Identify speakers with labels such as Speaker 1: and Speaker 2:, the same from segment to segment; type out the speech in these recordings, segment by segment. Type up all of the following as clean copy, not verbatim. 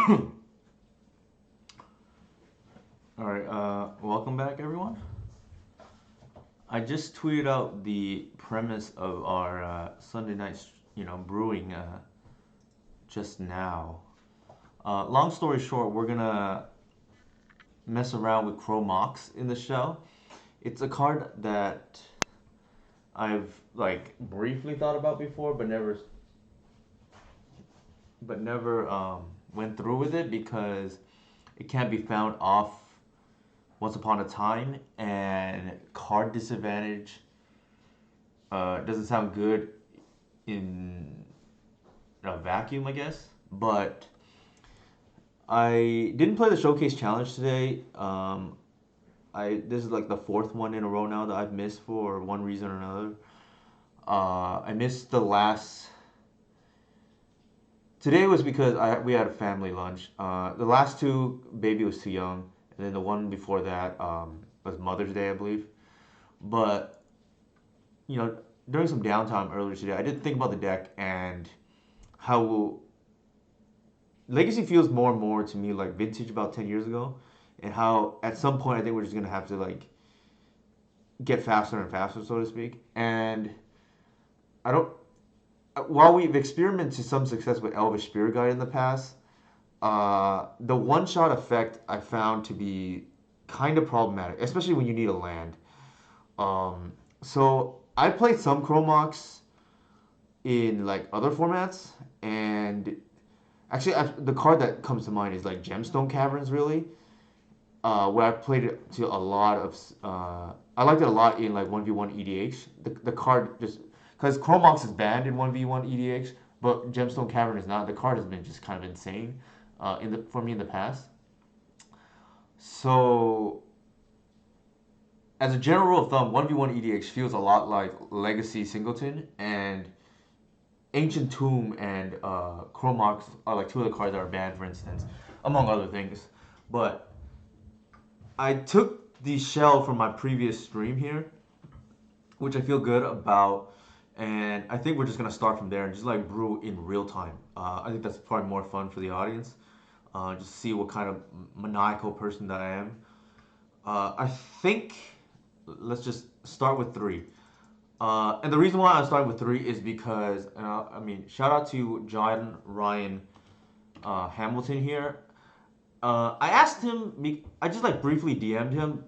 Speaker 1: All right, welcome back, everyone. I just tweeted out the premise of our Sunday night, brewing just now. Long story short, we're gonna mess around with Chromox in the show. It's a card that I've like briefly thought about before, but never went through with it because it can't be found off Once Upon a Time, and card disadvantage doesn't sound good in a vacuum, I guess. But I didn't play the showcase challenge today. I This is like the fourth one in a row now that I've missed for one reason or another. I missed the last. Today was because we had a family lunch. The last two, baby was too young, and then the one before that was Mother's Day, I believe. But you know, during some downtime earlier today, I did think about the deck and how Legacy feels more and more to me like Vintage about 10 years ago, and how at some point I think we're just gonna have to like get faster and faster, so to speak. And I don't. While we've experimented some success with Elvish Spirit Guide in the past, the one shot effect I found to be kind of problematic, especially when you need a land. So I played some Chromox in like other formats, and actually the card that comes to mind is like Gemstone Caverns, really, where I played it to a lot of. I liked it a lot in like 1v1 EDH. The card just because Chromox is banned in 1v1 EDH, but Gemstone Cavern is not. The card has been just kind of insane for me in the past. So as a general rule of thumb, 1v1 EDH feels a lot like Legacy Singleton, and Ancient Tomb and Chromox are like two of the cards that are banned, for instance, among other things. But I took the shell from my previous stream here, which I feel good about, and I think we're just gonna start from there and just like brew in real time. I think that's probably more fun for the audience. Just see what kind of maniacal person that I am. I think let's just start with three. And the reason why I'm starting with three is because I mean, shout out to John Ryan Hamilton here. I asked him. I just like briefly DM'd him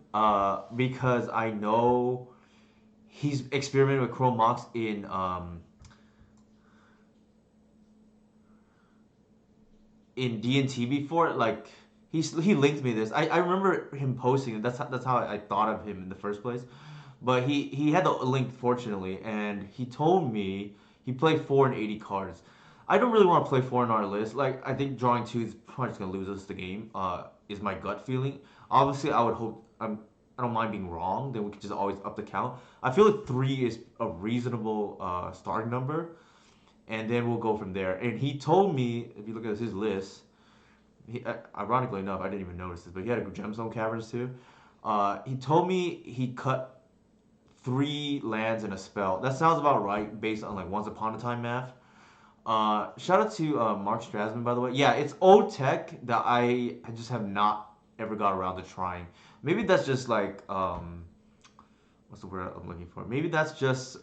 Speaker 1: because I know he's experimented with Chrome Mox in D&T before. Like he linked me this. I remember him posting it. That's how I thought of him in the first place. But he had the link fortunately, and he told me he played 4 and 80 cards. I don't really want to play four in our list. Like I think drawing two is probably just gonna lose us the game. Is my gut feeling. Obviously, I would hope I don't mind being wrong. Then we could just always up the count. I feel like three is a reasonable starting number, and then we'll go from there. And he told me, if you look at his list, ironically enough, I didn't even notice this, but he had a Gemstone Caverns too. He told me he cut three lands and a spell. That sounds about right based on like Once Upon a Time math. Shout out to Mark Strasman, by the way. Yeah, it's old tech that I just have not ever got around to trying. Maybe that's just like what's the word I'm looking for? Maybe that's just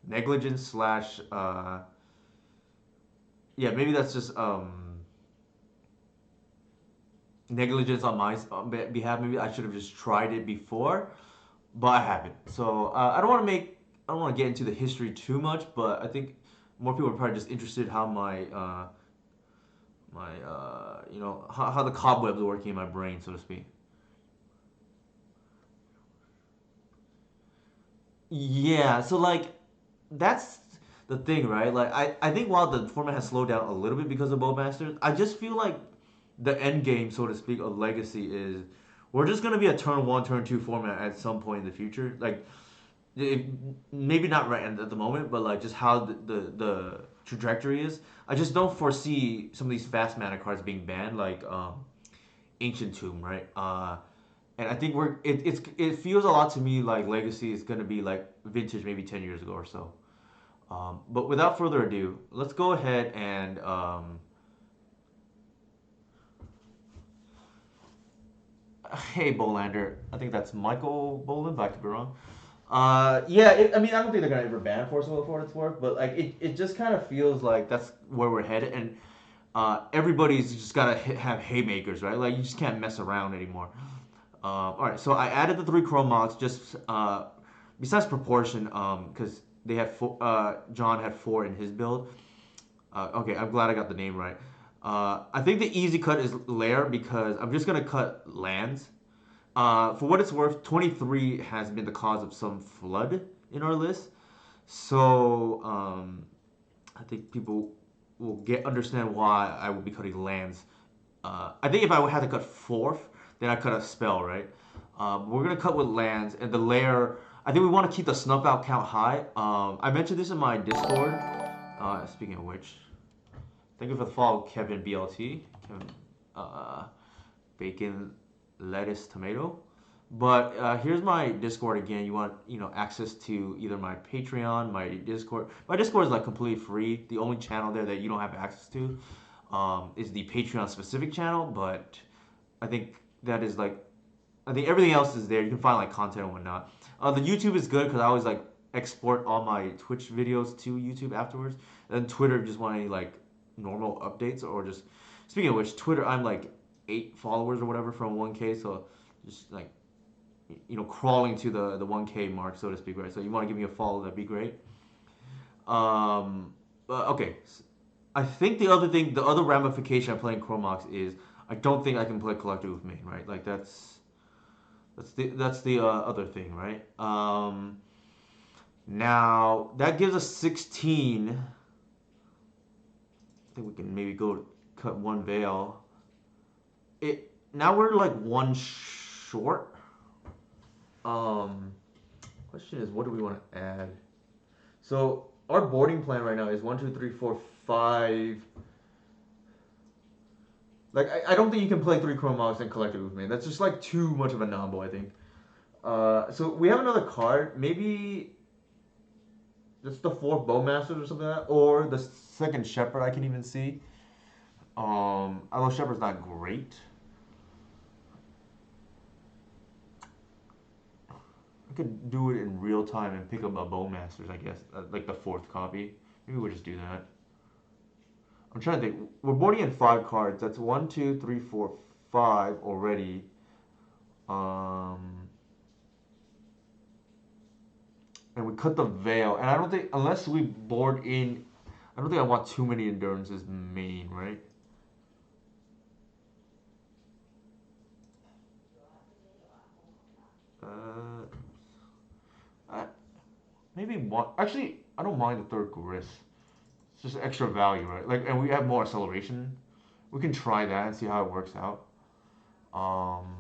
Speaker 1: negligence slash yeah. Maybe that's just negligence on my behalf. Maybe I should have just tried it before, but I haven't. So I don't want to get into the history too much, but I think more people are probably just interested how how the cobwebs are working in my brain, so to speak. Yeah, so like that's the thing, right? Like I think while the format has slowed down a little bit because of Bowmasters, I just feel like the end game, so to speak, of Legacy is we're just gonna be a turn one, turn two format at some point in the future. Like it, maybe not right at the moment, but like just how the trajectory is. I just don't foresee some of these fast mana cards being banned, like Ancient Tomb, right? And I think it feels a lot to me like Legacy is gonna be like Vintage maybe 10 years ago or so. But without further ado, let's go ahead and Hey, Bolander. I think that's Michael Boland, but I could be wrong. Yeah, I mean, I don't think they're gonna ever ban Force Will for what it's worth, but like, it just kind of feels like that's where we're headed, and everybody's just gotta have haymakers, right? Like, you just can't mess around anymore. All right, so I added the three chrome mods just besides proportion, because they had John had four in his build. Okay, I'm glad I got the name right. I think the easy cut is lair because I'm just gonna cut lands. For what it's worth, 23 has been the cause of some flood in our list. So I think people will get understand why I would be cutting lands. I think if I had to cut fourth, then I cut a spell, right? We're gonna cut with lands and the layer. I think we want to keep the snuff out count high. I mentioned this in my Discord. Speaking of which, thank you for the follow, Kevin BLT, Kevin uh, Bacon, Lettuce, Tomato. But here's my Discord again. You want access to either my Patreon, my Discord. My Discord is like completely free. The only channel there that you don't have access to is the Patreon specific channel. But I think that is like I think everything else is there. You can find like content and whatnot. The YouTube is good because I always like export all my Twitch videos to YouTube afterwards. And then Twitter just want any like normal updates or just speaking of which, Twitter I'm like 8 followers or whatever from 1K. So just like crawling to the 1K mark, so to speak, right? So you want to give me a follow, that'd be great. Okay. I think the other ramification of playing Chromox is I don't think I can play Collector with main, right? Like that's the other thing, right? Now that gives us 16. I think we can maybe go cut one veil. It now we're like one short. Um, Question is, what do we want to add? So our boarding plan right now is 1, 2, 3, 4, 5. Like I don't think you can play three Chromox and Collector with me. That's just like too much of a nombo, I think. So we have another card. Maybe just the fourth Bowmasters or something like that, or the second Shepherd. I can even see. Although Shepherd's not great. I could do it in real time and pick up a Bowmasters. I guess like the fourth copy. Maybe we'll just do that. I'm trying to think. We're boarding in 5 cards. That's 1, 2, 3, 4, 5 already. Um, and we cut the veil. And I don't think unless we board in, I don't think I want too many endurances main, right? Uh, I, maybe one. Actually, I don't mind the third grist. It's just extra value, right? Like, and we have more acceleration. We can try that and see how it works out. Um,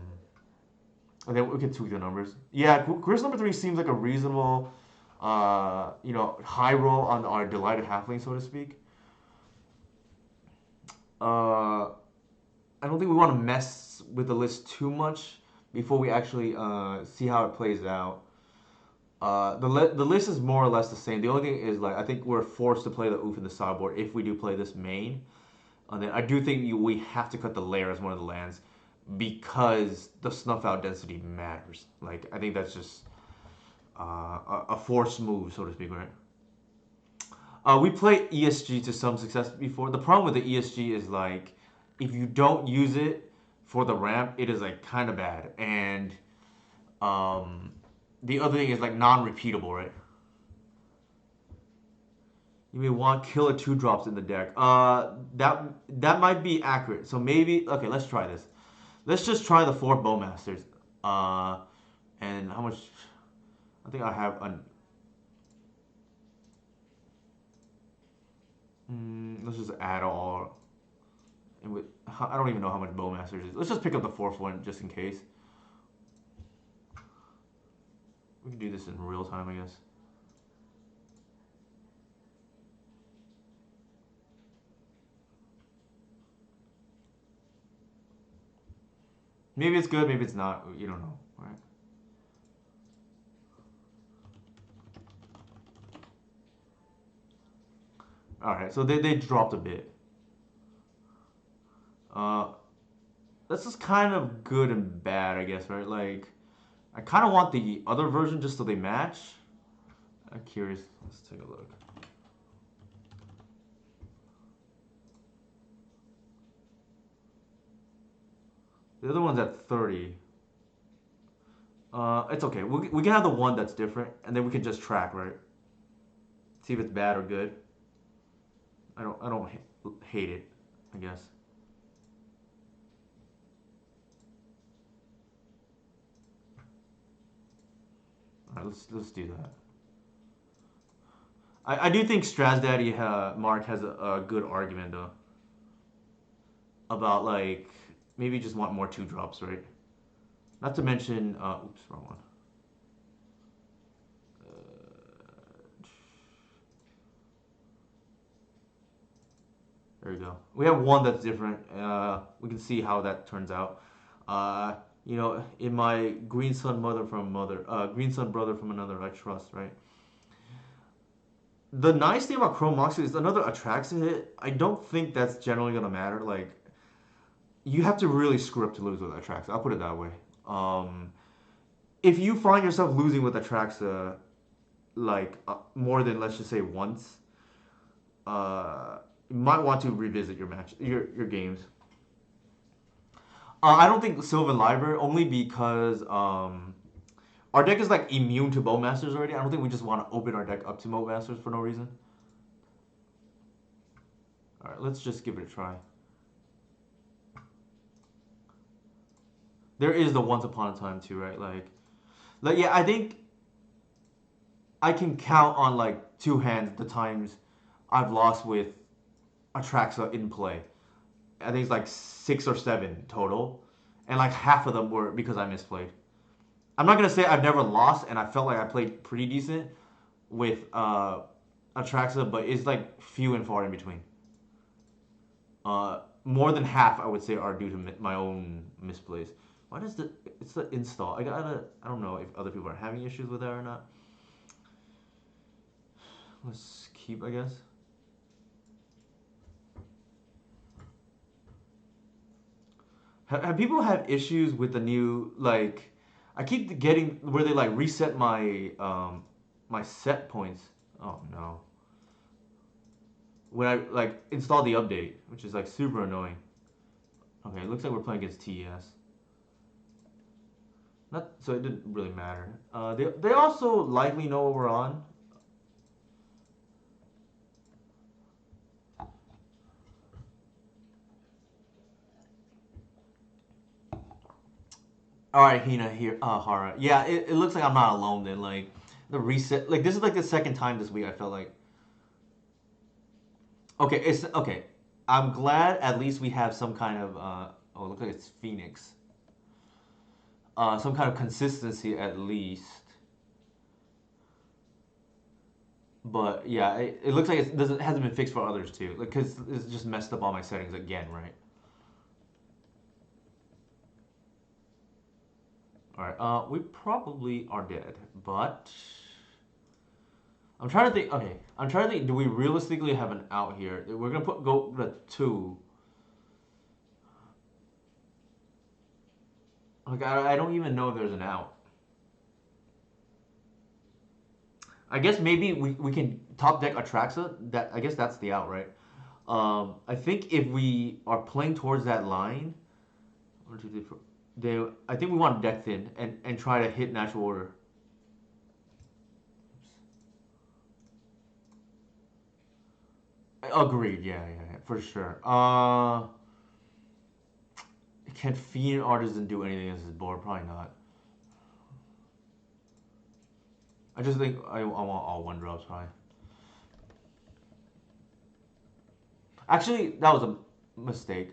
Speaker 1: and then we can tweak the numbers. Yeah, grist number 3 seems like a reasonable, high roll on our delighted halfling, so to speak. Uh, I don't think we want to mess with the list too much before we actually see how it plays out. The list is more or less the same. The only thing is like I think we're forced to play the oof in the sideboard if we do play this main. And then I do think we have to cut the lair as one of the lands because the snuff out density matters. Like I think that's just a forced move, so to speak, right? We play ESG to some success before. The problem with the ESG is like if you don't use it for the ramp, it is like kind of bad. And um, the other thing is like non-repeatable, right? You may want killer 2 drops in the deck. That might be accurate. So maybe okay. Let's try this. Let's just try the 4 Bowmasters. Uh, and how much? I think I have an. Let's just add all. And with, I don't even know how much Bowmasters is. Let's just pick up the fourth one just in case. We can do this in real time, I guess. Maybe it's good, maybe it's not. You don't know, right? All right, so they dropped a bit. Uh, this is kind of good and bad, I guess, right? Like, I kind of want the other version just so they match. I'm curious. Let's take a look. The other one's at 30. It's okay. We can have the one that's different, and then we can just track, right? See if it's bad or good. I don't hate it, I guess. All right, let's do that. I do think Straz Daddy Mark has a good argument though about like maybe just want more two drops, right? Not to mention, oops, wrong one. There you go. We have one that's different. We can see how that turns out. Uh, in my green son mother from mother, green son brother from another, I trust, right? The nice thing about Chrome Moxie is another attraction hit. I don't think that's generally gonna matter. Like, you have to really screw up to lose with Atraxa. I'll put it that way. Um, if you find yourself losing with Atraxa, like more than let's just say once, you might want to revisit your games. I don't think Sylvan Library only because our deck is like immune to Bowmasters already. I don't think we just want to open our deck up to Bowmasters for no reason. All right, let's just give it a try. There is the Once Upon a Time too, right? Like yeah, I think I can count on like two hands the times I've lost with Atraxa in play. I think it's like 6 or 7 total, and like half of them were because I misplayed. I'm not gonna say I've never lost, and I felt like I played pretty decent with Atraxa, but it's like few and far in between. More than half, I would say, are due to my own misplays. Why does the it's the install? I don't know if other people are having issues with that or not. Let's keep, I guess. Have people had issues with the new like? I keep getting where they like reset my set points. Oh no! When I like install the update, which is like super annoying. Okay, it looks like we're playing against TES. Not so it didn't really matter. They also likely know what we're on. All right, Hina here. Hara. Yeah, it looks like I'm not alone then. Like the reset. Like this is like the second time this week. I felt like okay. It's okay. I'm glad at least we have some kind of oh, it looks like it's Phoenix. Some kind of consistency at least. But yeah, it looks like it hasn't been fixed for others too. Like, cause it's just messed up all my settings again, right? All right. We probably are dead, but I'm trying to think. Okay, I'm trying to think. Do we realistically have an out here? We're gonna go to 2. Like I don't even know if there's an out. I guess maybe we can top deck Atraxa. That I guess that's the out, right? I think if we are playing towards that line, 1, 2, 3, 4. I think we want deck thin and try to hit natural order. Agreed. Yeah, yeah, yeah, for sure. Can Fiend Artisan do anything against this board? Probably not. I just think I want all one drops probably. Actually, that was a mistake.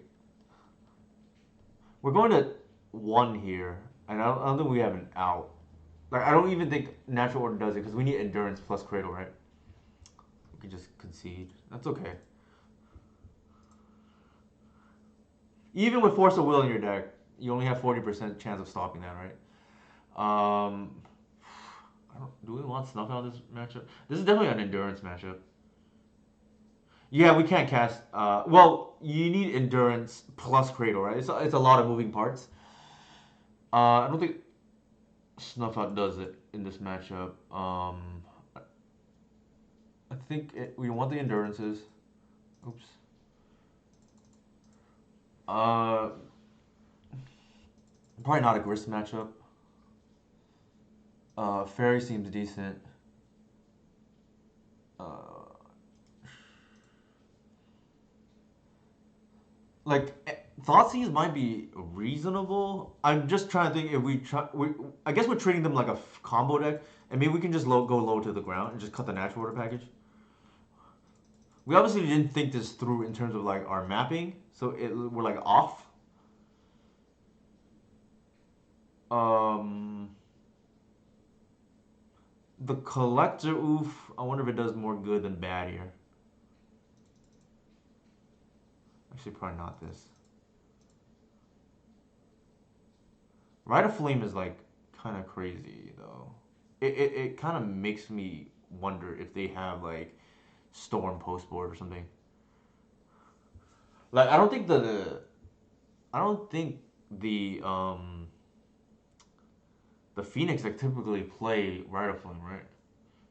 Speaker 1: We're going to 1 here, and I don't think we have an out. Like I don't even think natural order does it because we need endurance plus cradle, right? We can just concede. That's okay. Even with force of will in your deck, you only have 40% chance of stopping that, right? Um, do we want snuff out this matchup? This is definitely an endurance matchup. Yeah, we can't cast. Well, you need endurance plus cradle, right? It's a lot of moving parts. I don't think Snuff does it in this matchup. I think we want the endurances. Oops. Uh, Probably not a grist matchup. Fairy seems decent. Uh, like Thoughtseize might be reasonable. I'm just trying to think if we try. I guess we're treating them like a combo deck, and maybe we can just go low to the ground and just cut the natural order package. We obviously didn't think this through in terms of like our mapping, so we're like off. Um, the collector, oof. I wonder if it does more good than bad here. Actually, probably not this. Rite of Flame is like kind of crazy though. It kind of makes me wonder if they have like Storm post board or something. Like I don't think the the Phoenix like typically play Rite of Flame, right?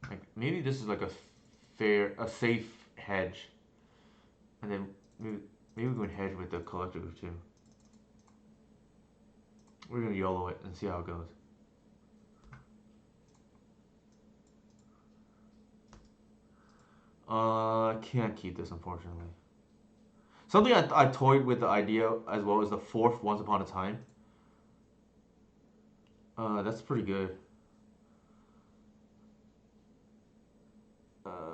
Speaker 1: Like maybe this is like a safe hedge, and then maybe we can hedge with the collective too. We're gonna YOLO it and see how it goes. Can't keep this unfortunately. Something I toyed with the idea as well as the fourth Once Upon a Time. That's pretty good.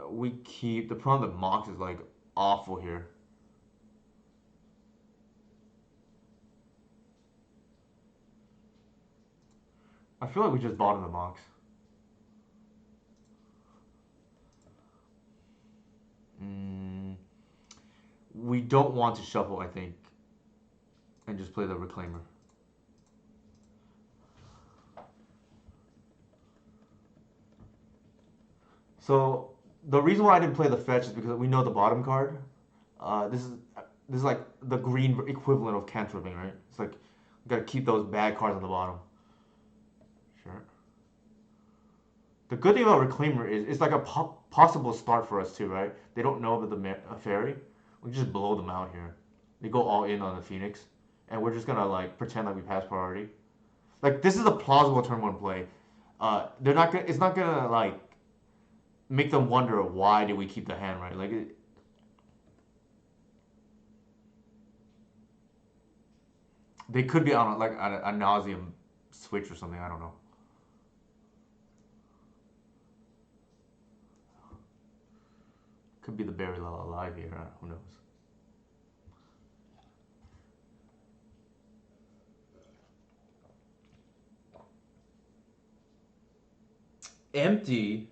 Speaker 1: We keep the problem that Mox is like awful here. I feel like we just bottom the Mox. Mm, we don't want to shuffle, I think, and just play the Reclaimer. So the reason why I didn't play the fetch is because we know the bottom card. This is like the green equivalent of cantripping, right? It's like you gotta keep those bad cards on the bottom. Sure. The good thing about Reclaimer is it's like a possible start for us too, right? They don't know about the fairy. We just blow them out here. They go all in on the Phoenix, and we're just gonna like pretend like we passed priority. Like this is a plausible turn one play. They're not gonna. It's not gonna like make them wonder why did we keep the hand, right? Like they could be on like a nauseum switch or something. I don't know. Could be the Barry Lala alive here. Who knows? Empty.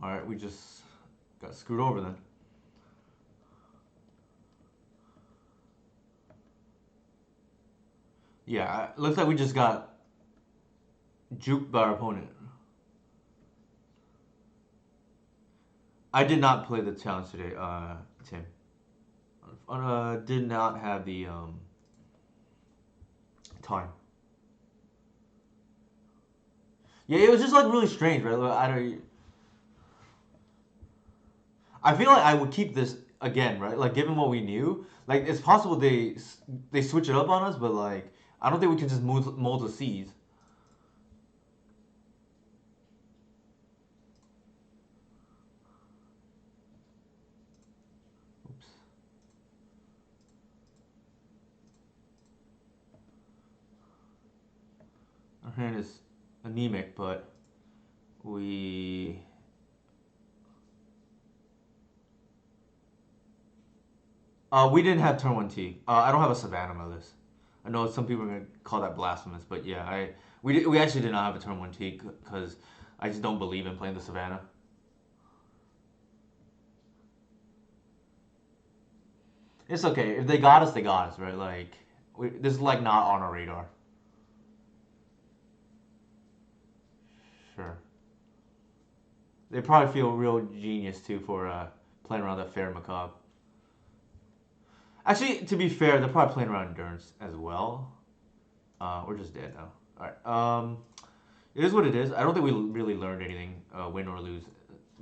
Speaker 1: All right, we just got screwed over then. Yeah, looks like we just got juked by our opponent. I did not play the challenge today, Tim. Did not have the time. Yeah, it was just like really strange, right? Like, I feel like I would keep this again, right? Like given what we knew, like it's possible they switch it up on us, but like I don't think we can just mold the seas. Oops. Our hand is anemic, but we we didn't have turn one T. I don't have a Savannah on my list. I know some people are gonna call that blasphemous, but yeah, we actually did not have a turn one T because I just don't believe in playing the Savannah. It's okay if they got us, they got us, right? Like this is like not on our radar. They probably feel real genius too for playing around that fair macabre. Actually, to be fair, they're probably playing around endurance as well. We're just dead now. All right. It is what it is. I don't think we really learned anything, win or lose,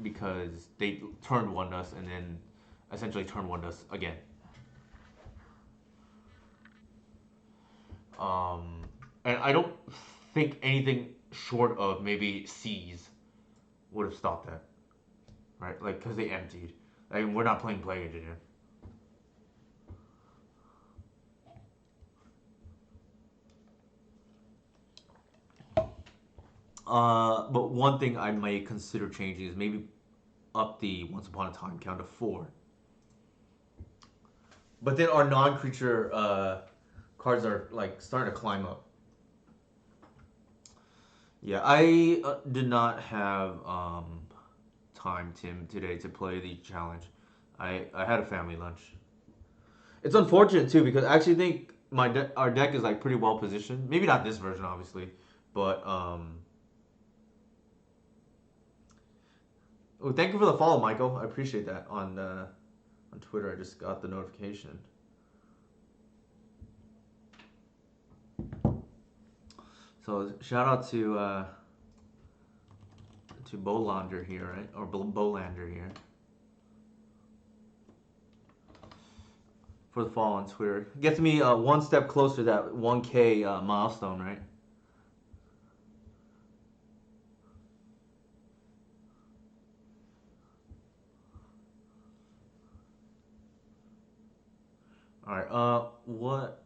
Speaker 1: because they turned one us and then essentially turned one us again. Um, and I don't think anything short of maybe C's would have stopped that, right? Like, because they emptied. Like, we're not playing Plague Engineer. But one thing I might consider changing is maybe up the Once Upon a Time count to four. But then our non-creature cards are like starting to climb up. Yeah, I did not have time, Tim, today to play the challenge. I had a family lunch. It's unfortunate too because I actually think our deck is like pretty well positioned. Maybe not this version, obviously, but oh, thank you for the follow, Michael. I appreciate that on Twitter. I just got the notification. So shout out to Bolander here, right? Or Bolander here for the follow on Twitter. Gets me one step closer to that 1K milestone, right? All right. What?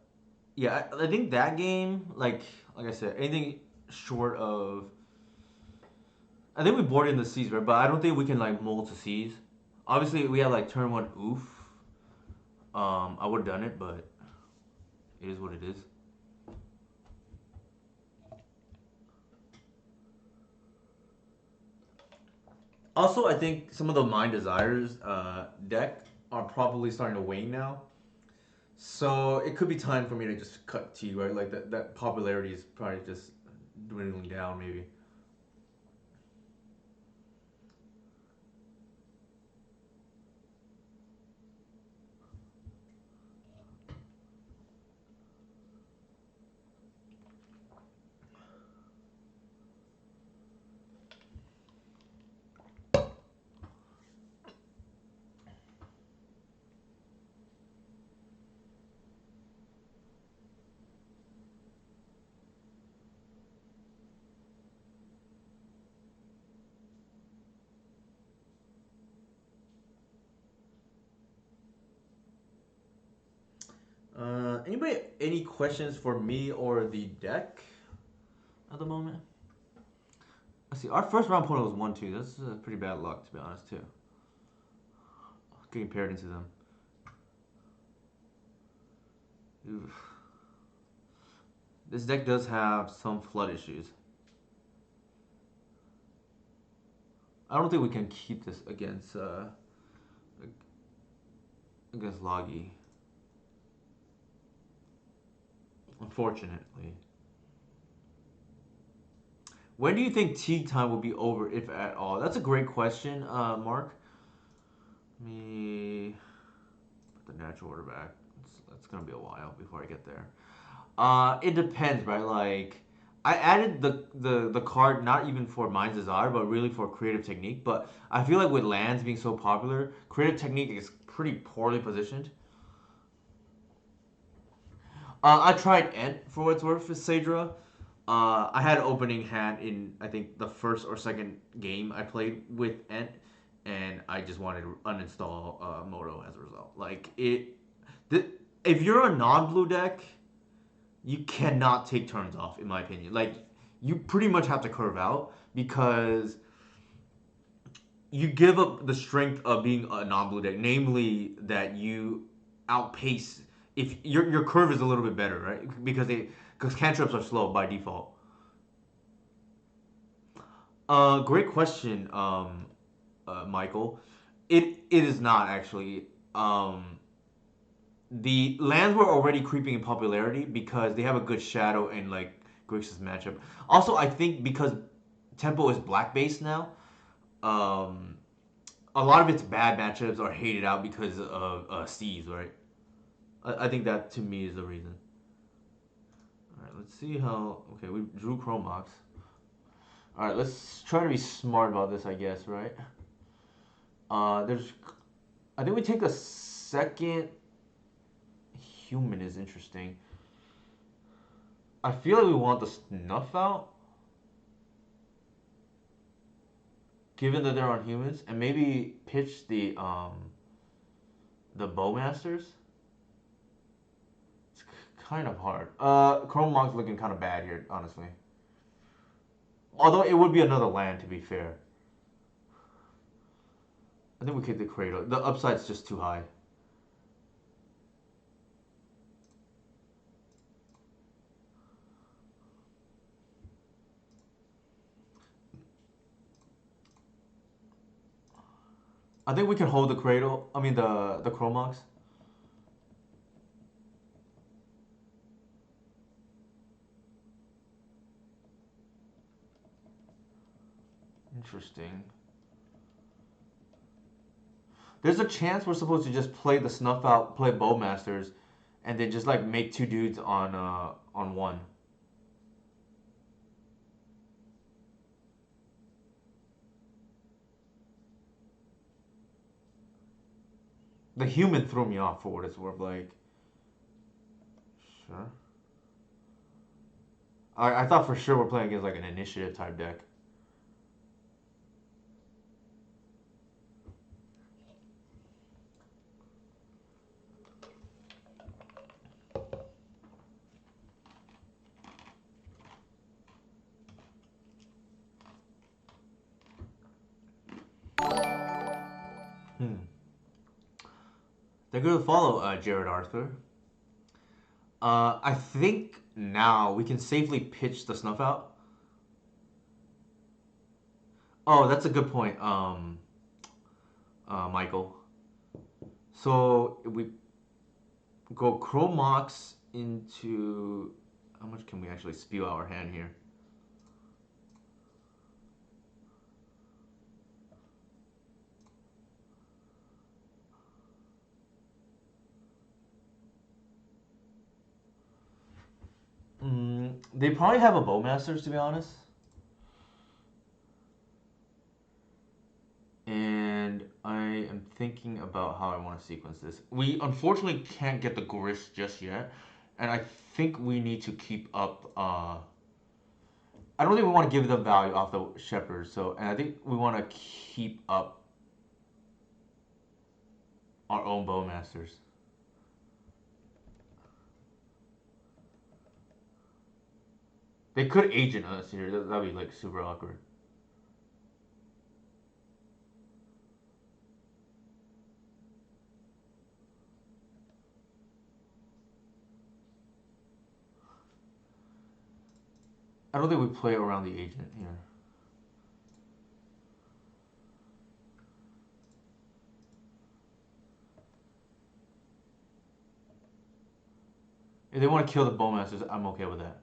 Speaker 1: Yeah, I think that game, like I said, anything short of, I think we boarded in the seas, right? But I don't think we can like mold to seas. Obviously, we had like turn one oof. I would have done it, but it is what it is. Also, I think some of the Mind Desires deck are probably starting to wane now. So it could be time for me to just cut tea, right? Like that popularity is probably just dwindling down, maybe. Anybody, any questions for me or the deck at the moment? Let's see. Our first round opponent was 1-2. That's pretty bad luck, to be honest, too. Getting paired into them. Oof. This deck does have some flood issues. I don't think we can keep this against Logi. Unfortunately. When do you think tea time will be over, if at all? That's a great question, Mark. Let me put the natural order back. It's gonna be a while before I get there. It depends, right? Like, I added the card not even for Mind's Desire, but really for Creative Technique. But I feel like with lands being so popular, Creative Technique is pretty poorly positioned. I tried Ent for what it's worth with Sadra. I had opening hand in I think the first or second game I played with Ent, and I just wanted to uninstall Moto as a result. Like th- if you're a non-blue deck, you cannot take turns off, in my opinion. Like you pretty much have to curve out because you give up the strength of being a non-blue deck, namely that you outpace if your curve is a little bit better, right? Because cantrips are slow by default. Great question, Michael. It is not actually. The lands were already creeping in popularity because they have a good shadow and like Grixis matchup. Also, I think because Tempo is black based now, um, a lot of its bad matchups are hated out because of C's, right? I think that to me is the reason. All right, let's see how. Okay, we drew Chromox. All right, let's try to be smart about this, I guess, right? There's. I think we take a second. Human is interesting. I feel like we want the snuff out, given that they're on humans, and maybe pitch the Bowmasters. It's kind of hard. Chrome Monk's looking kind of bad here, honestly. Although it would be another land, to be fair. I think we kick the Cradle. The upside's just too high. I think we can hold the Cradle. I mean the Chromox. Interesting. There's a chance we're supposed to just play the snuff out, play Bowmasters, and then just like make two dudes on one. The human threw me off for what it's worth. Like, sure. I thought for sure we're playing against like an initiative type deck. Hmm. They're going to follow Jared Arthur. I think now we can safely pitch the snuff out. Oh, that's a good point, Michael. So we go Chromox into. How much can we actually spew out our hand here? They probably have a Bowmasters, to be honest. And I am thinking about how I want to sequence this. We unfortunately can't get the Grist just yet, and I think we need to keep up. I don't think we want to give them value off the Shepherd, so and I think we want to keep up our own Bowmasters. They could agent us here. That'd be like super awkward. I don't think we play around the agent here. If they want to kill the Bowmasters, I'm okay with that.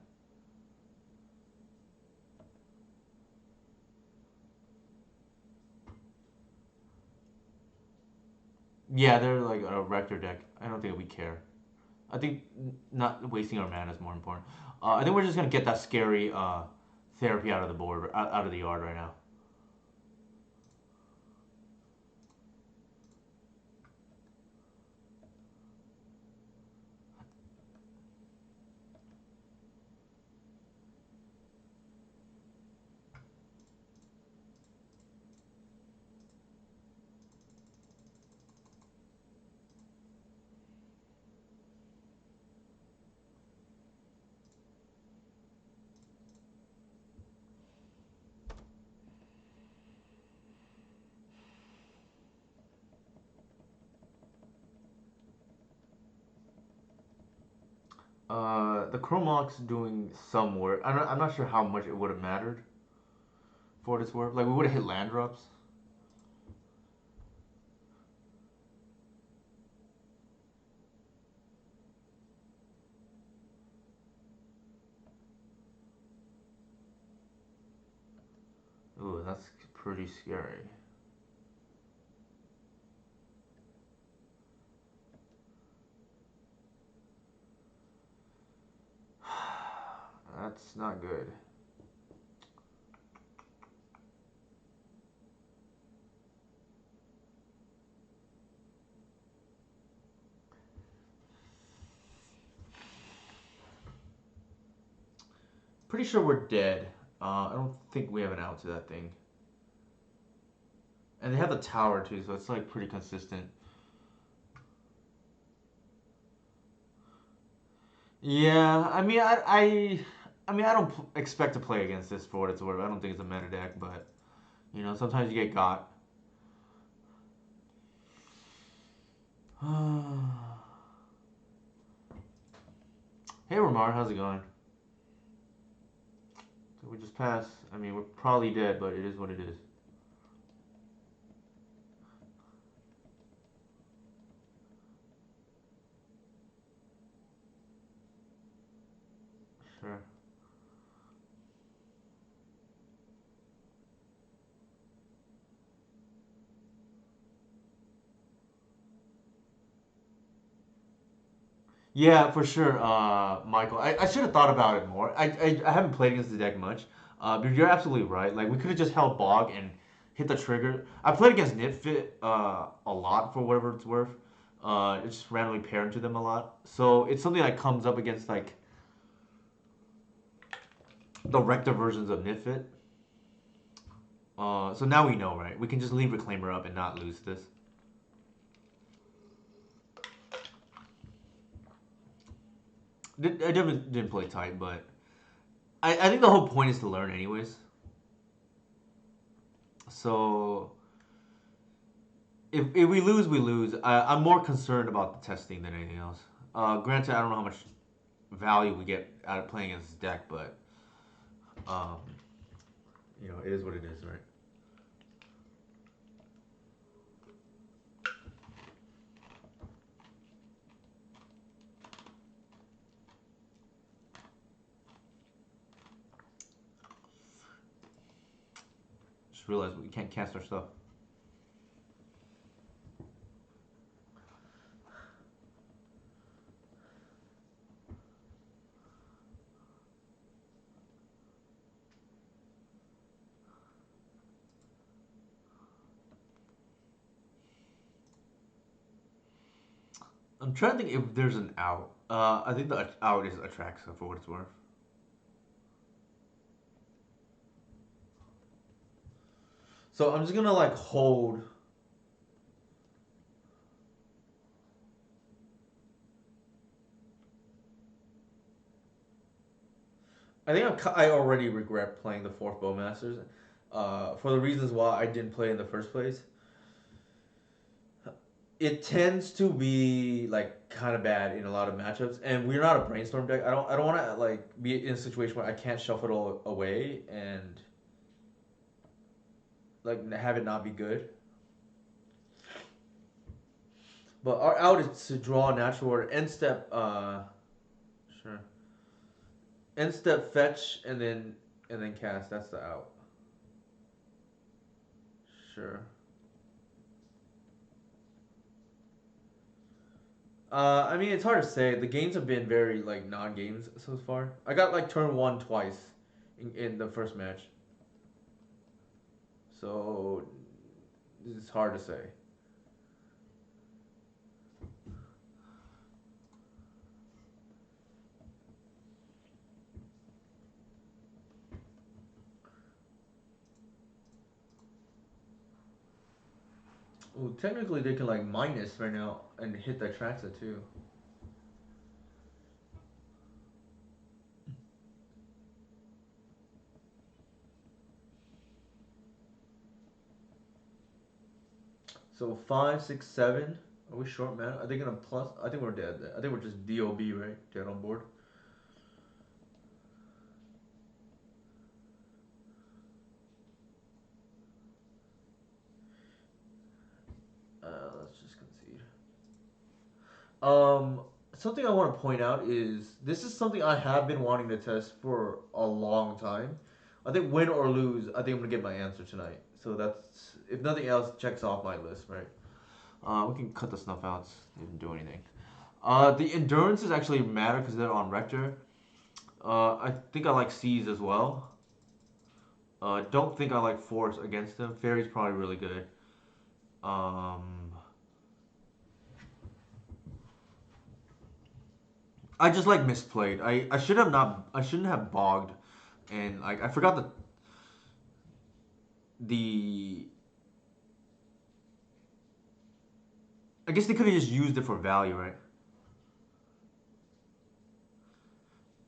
Speaker 1: Yeah, they're like a Rector deck. I don't think we care. I think not wasting our mana is more important. I think we're just gonna get that scary therapy out of the board, out of the yard right now. The Chromox doing some work. I'm not sure how much it would have mattered for what it's worth. Like we would have hit land drops. Ooh, that's pretty scary. That's not good. Pretty sure we're dead. I don't think we have an out to that thing. And they have the tower too, so it's like pretty consistent. Yeah, I mean, I don't expect to play against this for what it's worth. I don't think it's a meta deck, but you know, sometimes you get got. Hey, Ramar, how's it going? So we just passed. I mean, we're probably dead, but it is what it is. Sure. Yeah, for sure, Michael. I should have thought about it more. I haven't played against the deck much, but you're absolutely right. Like we could have just held Bog and hit the trigger. I played against Nitfit a lot for whatever it's worth. It's just randomly pair into them a lot, so it's something that comes up against like the Rector versions of Nitfit. So now we know, right? We can just leave Reclaimer up and not lose this. I didn't play tight, but I think the whole point is to learn anyways. So if we lose, we lose. I'm more concerned about the testing than anything else. Granted, I don't know how much value we get out of playing against this deck, but um, you know, it is what it is, right? Just realize we can't cast our stuff. I'm trying to think if there's an out. I think the out is Atraxa for what it's worth. So I'm just gonna like hold. I already regret playing the fourth Bowmasters, for the reasons why I didn't play in the first place. It tends to be like kind of bad in a lot of matchups, and we're not a brainstorm deck. I don't want to like be in a situation where I can't shuffle it all away and like have it not be good. But our out is to draw a natural order, end step. Sure. End step fetch and then cast. That's the out. Sure. I mean, it's hard to say. The games have been very like non-games so far. I got like turn one twice in the first match, so it's hard to say. Well, technically they can like minus right now and hit that Traxa too. So five, six, seven. Are we short man? Are they gonna plus? I think we're dead. I think we're just DOB, right? Dead on board. Let's just concede. Something I want to point out is this is something I have been wanting to test for a long time. I think win or lose, I think I'm gonna get my answer tonight. So that's, if nothing else, checks off my list, right? We can cut the snuff out. Didn't do anything. The endurances actually matter because they're on Rector. I think I like C's as well. Don't think I like Force against them. Fairy's probably really good. Um, I just like misplayed. I should have not. I shouldn't have bogged, and like I forgot the. I guess they could have just used it for value, right?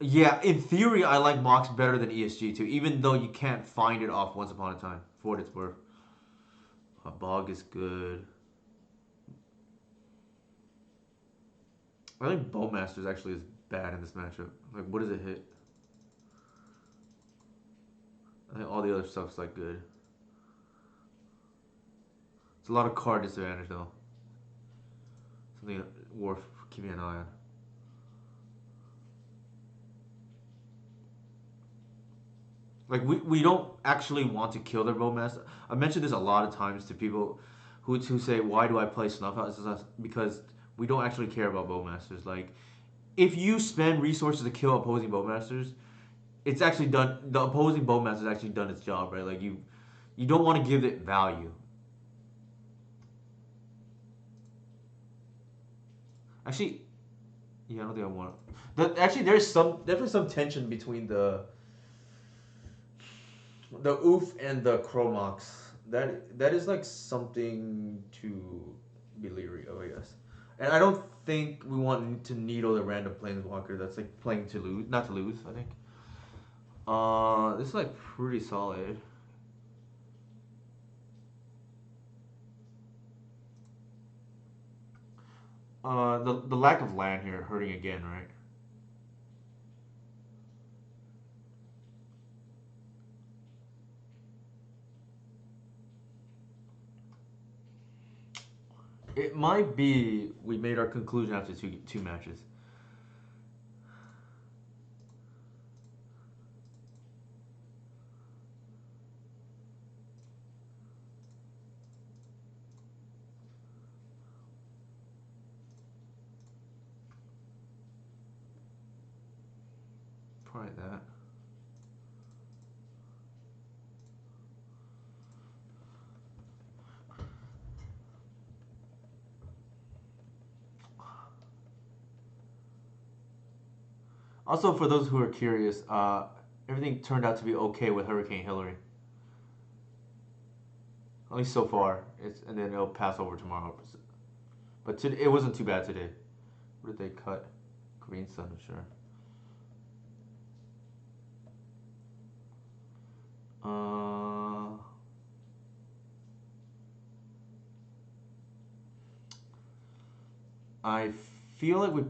Speaker 1: Yeah, in theory, I like Mox better than ESG too, even though you can't find it off Once Upon a Time. For what it's worth, Bog is good. I think Bowmasters actually is bad in this matchup. Like, what does it hit? I think all the other stuff's like good. It's a lot of card disadvantage though. Something worth keeping an eye on. Like we don't actually want to kill their Bowmaster. I mentioned this a lot of times to people who say, why do I play Snuff Out? Because we don't actually care about Bowmasters. Like, if you spend resources to kill opposing Bowmasters, it's actually done. The opposing Bowmaster's actually done its job, right? Like you don't want to give it value. Actually, yeah, I don't think I want. Actually, there's definitely some tension between the oof and the chromox. That is like something to be leery of, I guess. And I don't think we want to needle the random planeswalker that's like playing to lose, not to lose. I think. This is like pretty solid. The lack of land here hurting again, right? It might be we made our conclusion after two matches. Probably that. Also, for those who are curious, everything turned out to be okay with Hurricane Hillary. At least so far. And then it'll pass over tomorrow. But it wasn't too bad today. What did they cut? Green Sun, sure. Uh, I feel like we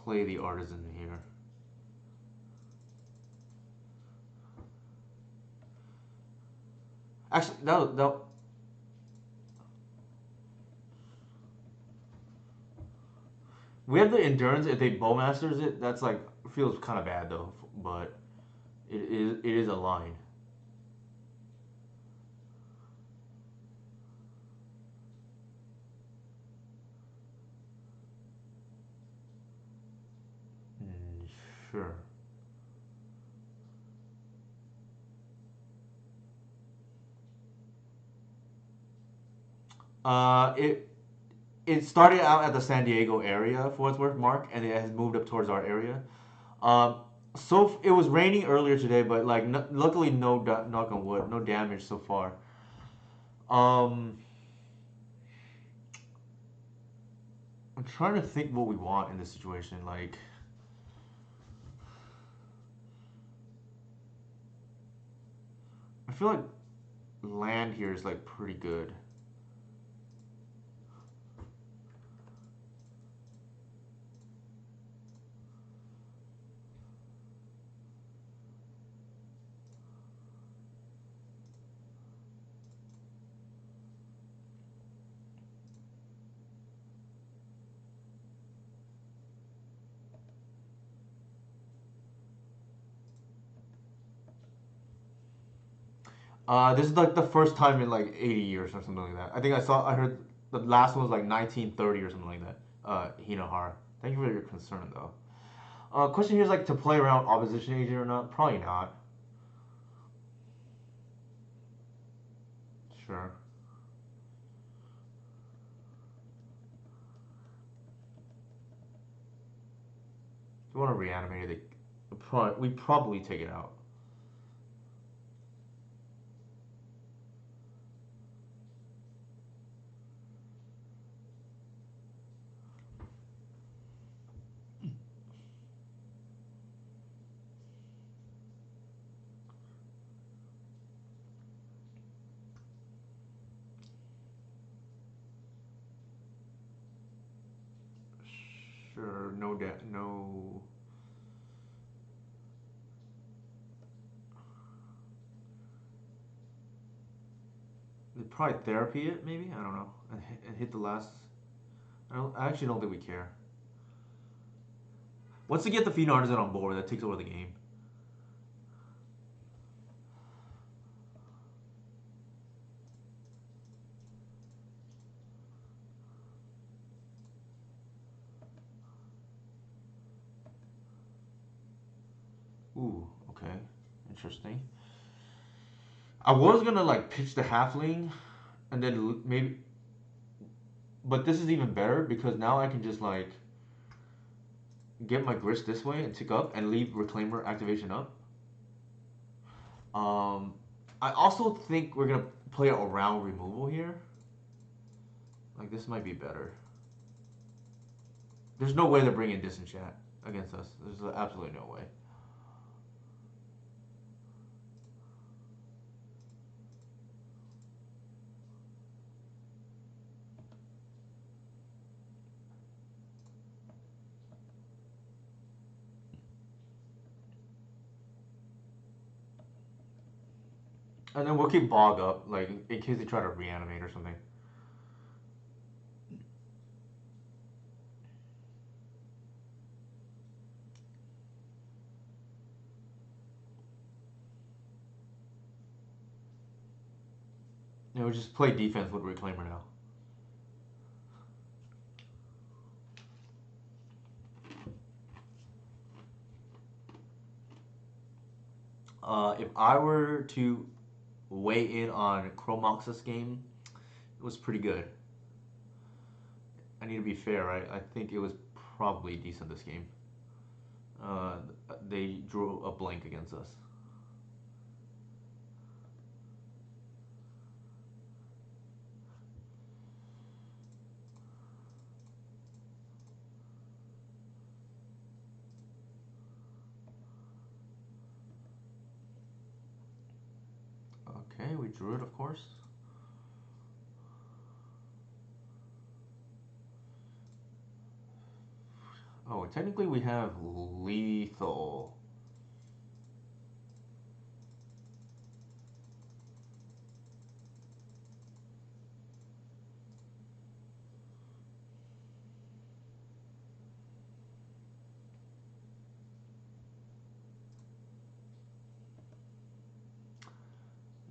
Speaker 1: play the Artisan here. Actually, that we have the endurance. If they bowmasters it, that's like feels kind of bad though. But it is a line. Mm, sure. It started out at the San Diego area for what's worth, Mark, and it has moved up towards our area. Um, so it was raining earlier today, but like luckily knock on wood, no damage so far. Um, I'm trying to think what we want in this situation. Like, I feel like land here is like pretty good. This is like the first time in like 80 years or something like that. I heard the last one was like 1930 or something like that. Hinohara. Thank you for your concern though. Question here is like to play around opposition agent or not? Probably not. Sure. If you want to reanimate it, we probably take it out. Sure. No doubt. No. Probably therapy it maybe. I don't know. And hit the last. I actually don't think we care. Once we get the Fiend Artisan on board, that takes over the game. Ooh, okay. Interesting. I was gonna like pitch the halfling and then maybe, but this is even better because now I can just like get my grist this way and tick up and leave reclaimer activation up. Um, I also think we're gonna play around removal here. Like this might be better. There's no way they're bringing disenchant against us. There's absolutely no way. And then we'll keep bog up, like in case they try to reanimate or something. You know, just play defense with reclaimer now. If I were to weigh in on Chromox's game, it was pretty good. I need to be fair, right? I think it was probably decent this game. Uh, they drew a blank against us. Okay, we drew it, of course. Oh, technically we have lethal.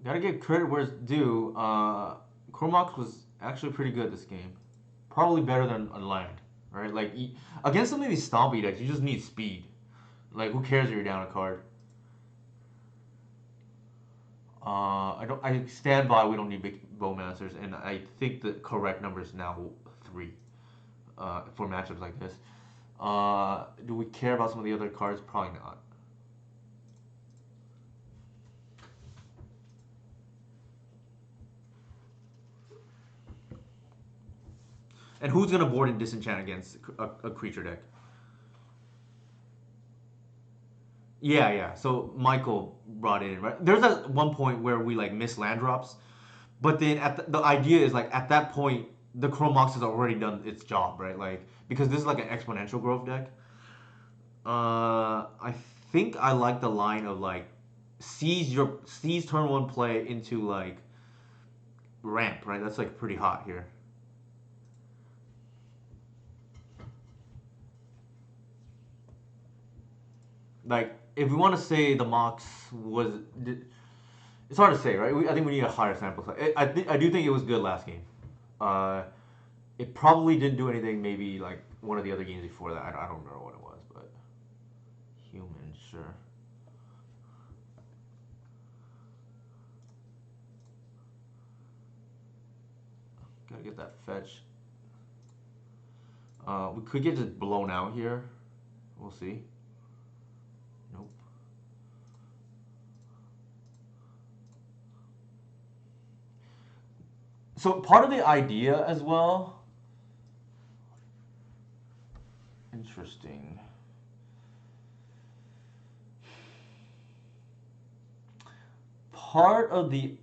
Speaker 1: Gotta give credit where it's due. Cormox was actually pretty good this game. Probably better than on land, right? Like against some of these stompy decks, you just need speed. Like who cares if you're down a card? I don't. I stand by. We don't need big bowmasters, and I think the correct number is now three for matchups like this. Do we care about some of the other cards? Probably not. And who's gonna board and disenchant against a creature deck? Yeah, yeah. So Michael brought it in, right? There's that one point where we like miss land drops, but then the idea is like at that point the Chromox has already done its job, right? Like because this is like an exponential growth deck. I think I like the line of like seize turn one play into like ramp, right? That's like pretty hot here. Like if we want to say the Mox was It's hard to say, right? I think we need a higher sample size. I do think it was good last game. Uh, it probably didn't do anything. Maybe like one of the other games before that. I don't remember what it was, but human, sure. Gotta get that fetch. We could get just blown out here. We'll see. Nope. So part of the idea as well. Interesting. Part of the.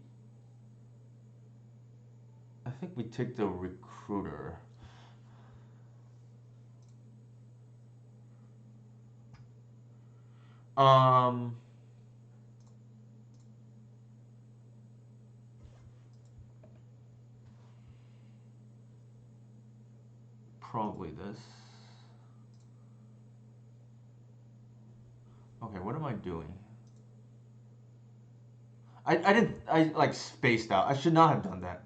Speaker 1: I think we took the recruiter. Um. Probably this. Okay, what am I doing? I didn't. I like spaced out. I should not have done that.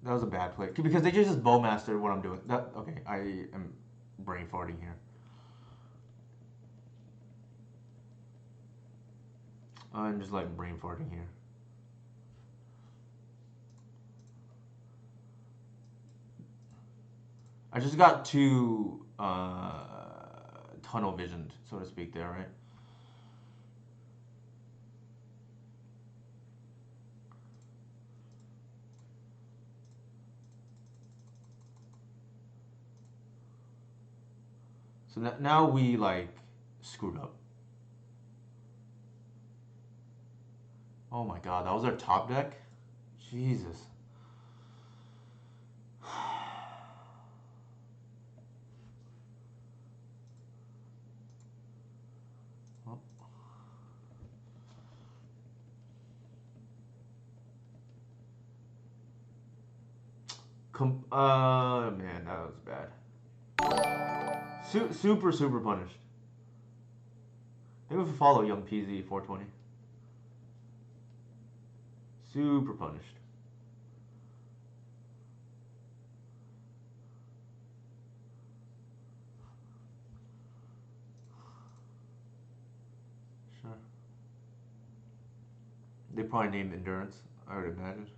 Speaker 1: That was a bad play because they just bowmastered what I'm doing. That okay? I am brain farting here. I'm just like brain farting here. I just got too tunnel visioned, so to speak. There, right? So now we like screwed up. Oh my god, that was our top deck. Jesus. Well, man, that was bad. Super punished. Maybe if we follow Young PZ 420. Super punished. Sure. They probably named endurance. I would imagine.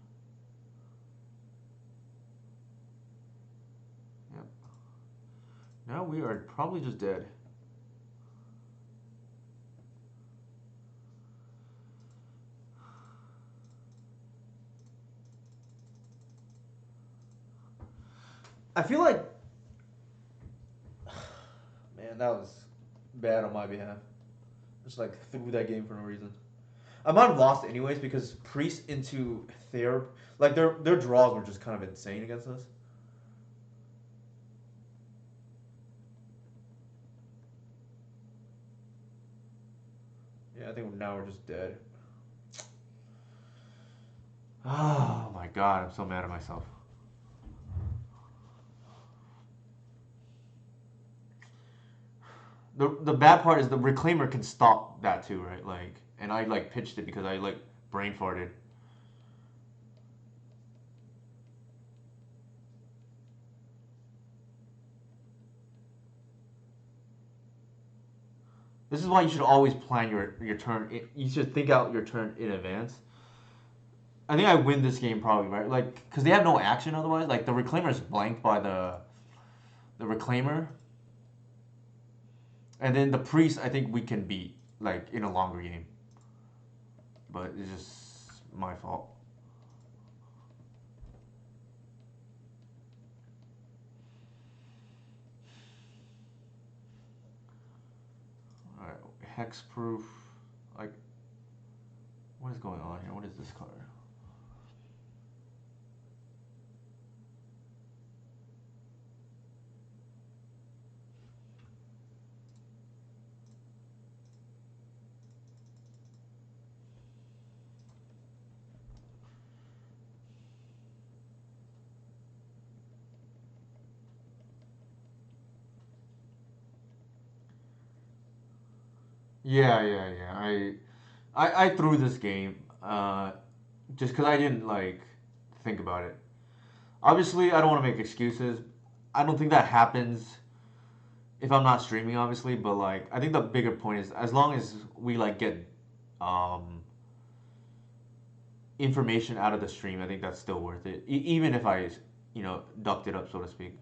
Speaker 1: Yep. Now we are probably just dead. I feel like, man, that was bad on my behalf. Just like threw that game for no reason. I might have lost anyways because Priest into Therap, like their draws were just kind of insane against us. Yeah, I think now we're just dead. Oh my god, I'm so mad at myself. The bad part is the reclaimer can stop that too, right? Like, and I like pitched it because I like brain farted. This is why you should always plan your turn. You should think out your turn in advance. I think I win this game probably, right? Like, because they have no action otherwise. Like the reclaimer is blanked by the reclaimer, and then the priest. I think we can beat like in a longer game, but it's just my fault. All right, hex proof. Like, what is going on here? What is this card? Yeah. I threw this game. Uh, just because I didn't like think about it. Obviously, I don't want to make excuses. I don't think that happens if I'm not streaming, obviously. But like, I think the bigger point is as long as we like get um, information out of the stream, I think that's still worth it. Even if I, ducked it up, so to speak.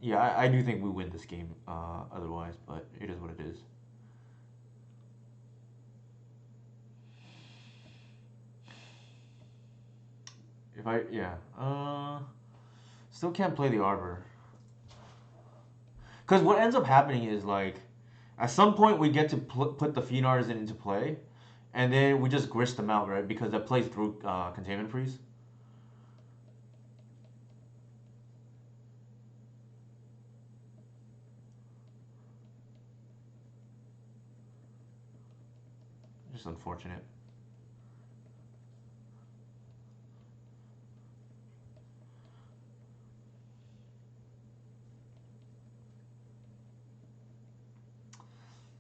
Speaker 1: Yeah, I do think we win this game otherwise, but it is what it is. If I, yeah, still can't play the Arbor. Because what ends up happening is like, at some point we get to put the Fiend Artisan into play, and then we just grist them out, right? Because that plays through Containment Freeze. Just unfortunate.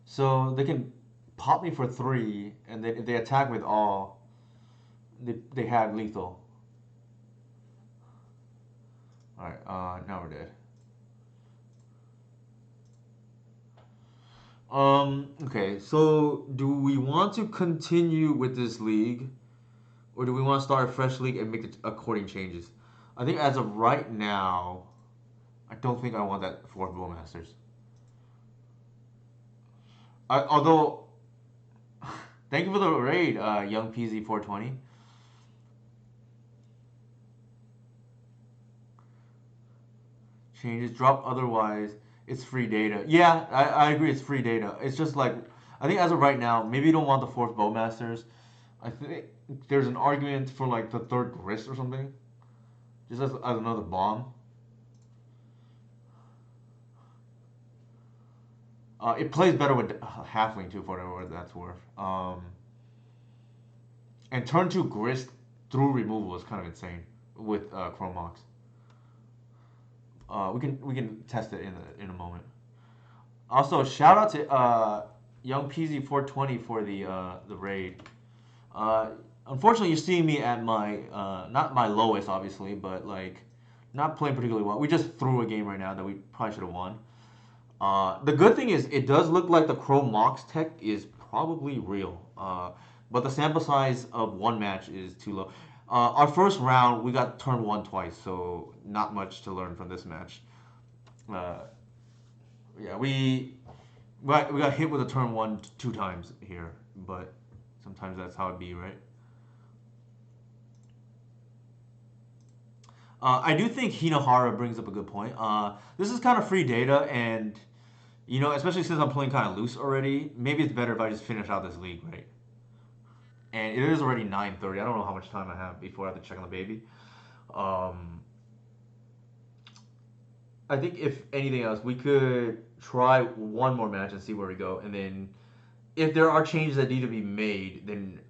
Speaker 1: So they can pop me for three, and then if they attack with all, they have lethal. All right, now we're dead. Okay, so do we want to continue with this league, or do we want to start a fresh league and make the according changes? I think as of right now, I don't think I want that for Bowmasters. Although, thank you for the raid, Young PZ 420. Changes drop otherwise. It's free data. Yeah, I agree. It's free data. It's just like I think as of right now, maybe you don't want the fourth Bowmasters. I think there's an argument for like the third Grist or something, just as another bomb. It plays better with Halfling too, for whatever that's worth. And turn two Grist through removal is kind of insane with Chromox. We can test it in a moment. Also, shout out to Young PZ 420 for the raid. Uh, Unfortunately, you're seeing me at my not my lowest, obviously, but like not playing particularly well. We just threw a game right now that we probably should have won. The good thing is it does look like the Chrome Mox tech is probably real. But the sample size of one match is too low. Our first round, we got turn one twice, so not much to learn from this match. Uh, yeah, we got hit with a turn one two times here, but sometimes that's how it be, right? I do think Hinohara brings up a good point. This is kind of free data, and especially since I'm playing kind of loose already, maybe it's better if I just finish out this league, right? And it is already 9:30. I don't know how much time I have before I have to check on the baby. Um, I think if anything else, we could try one more match and see where we go, and then if there are changes that need to be made, then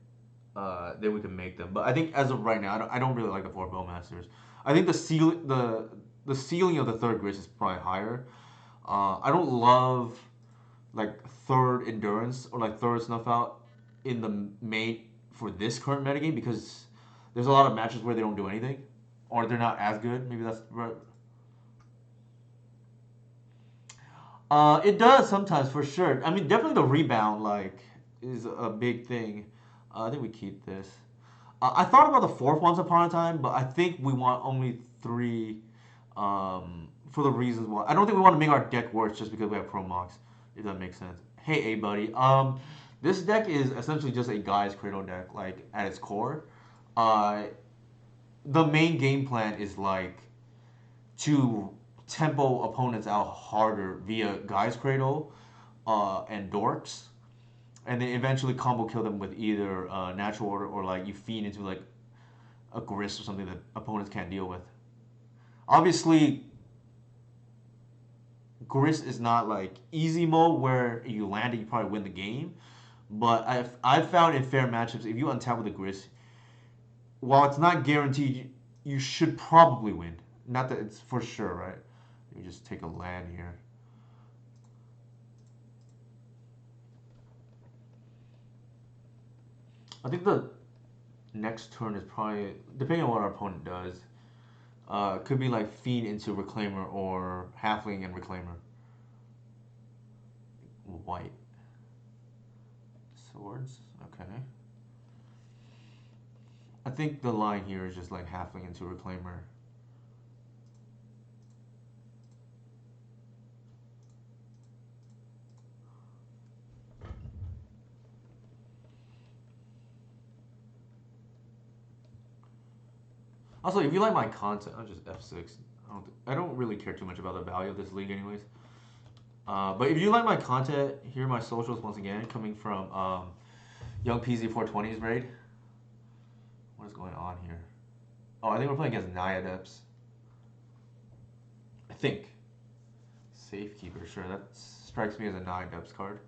Speaker 1: we can make them. But I think as of right now, I don't really like the four Bowmasters. I think the ceiling of the third Gris is probably higher. I don't love like third endurance or like third snuff out in the main for this current metagame because there's a lot of matches where they don't do anything or they're not as good. Maybe that's right. It does sometimes for sure. I mean, definitely the rebound like is a big thing. I think we keep this. I thought about the fourth once upon a time, but I think we want only three for the reasons why. I don't think we want to make our deck worse just because we have Chrome Mox, if that makes sense. Hey, A buddy. This deck is essentially just a guy's Cradle deck, like at its core. Uh, the main game plan is like to tempo opponents out harder via Guy's Cradle and Dorks, and then eventually combo kill them with either Natural Order or like you feed into like a Grist or something that opponents can't deal with. Obviously, Grist is not like easy mode where you land it, you probably win the game. But I've found in fair matchups, if you untap with a Grist, while it's not guaranteed, you should probably win. Not that it's for sure, right? You just take a land here. I think the next turn is probably depending on what our opponent does. Could be like feed into reclaimer or halfling and reclaimer. White swords. Okay. I think the line here is just like halfling into reclaimer. Also, if you like my content, I'll just F6. I don't really care too much about the value of this league, anyways. But if you like my content, here are my socials once again, coming from Young PZ420's raid. What is going on here? Oh, I think we're playing against Naiadeps. I think. Safekeeper, sure. That strikes me as a Naiadeps card.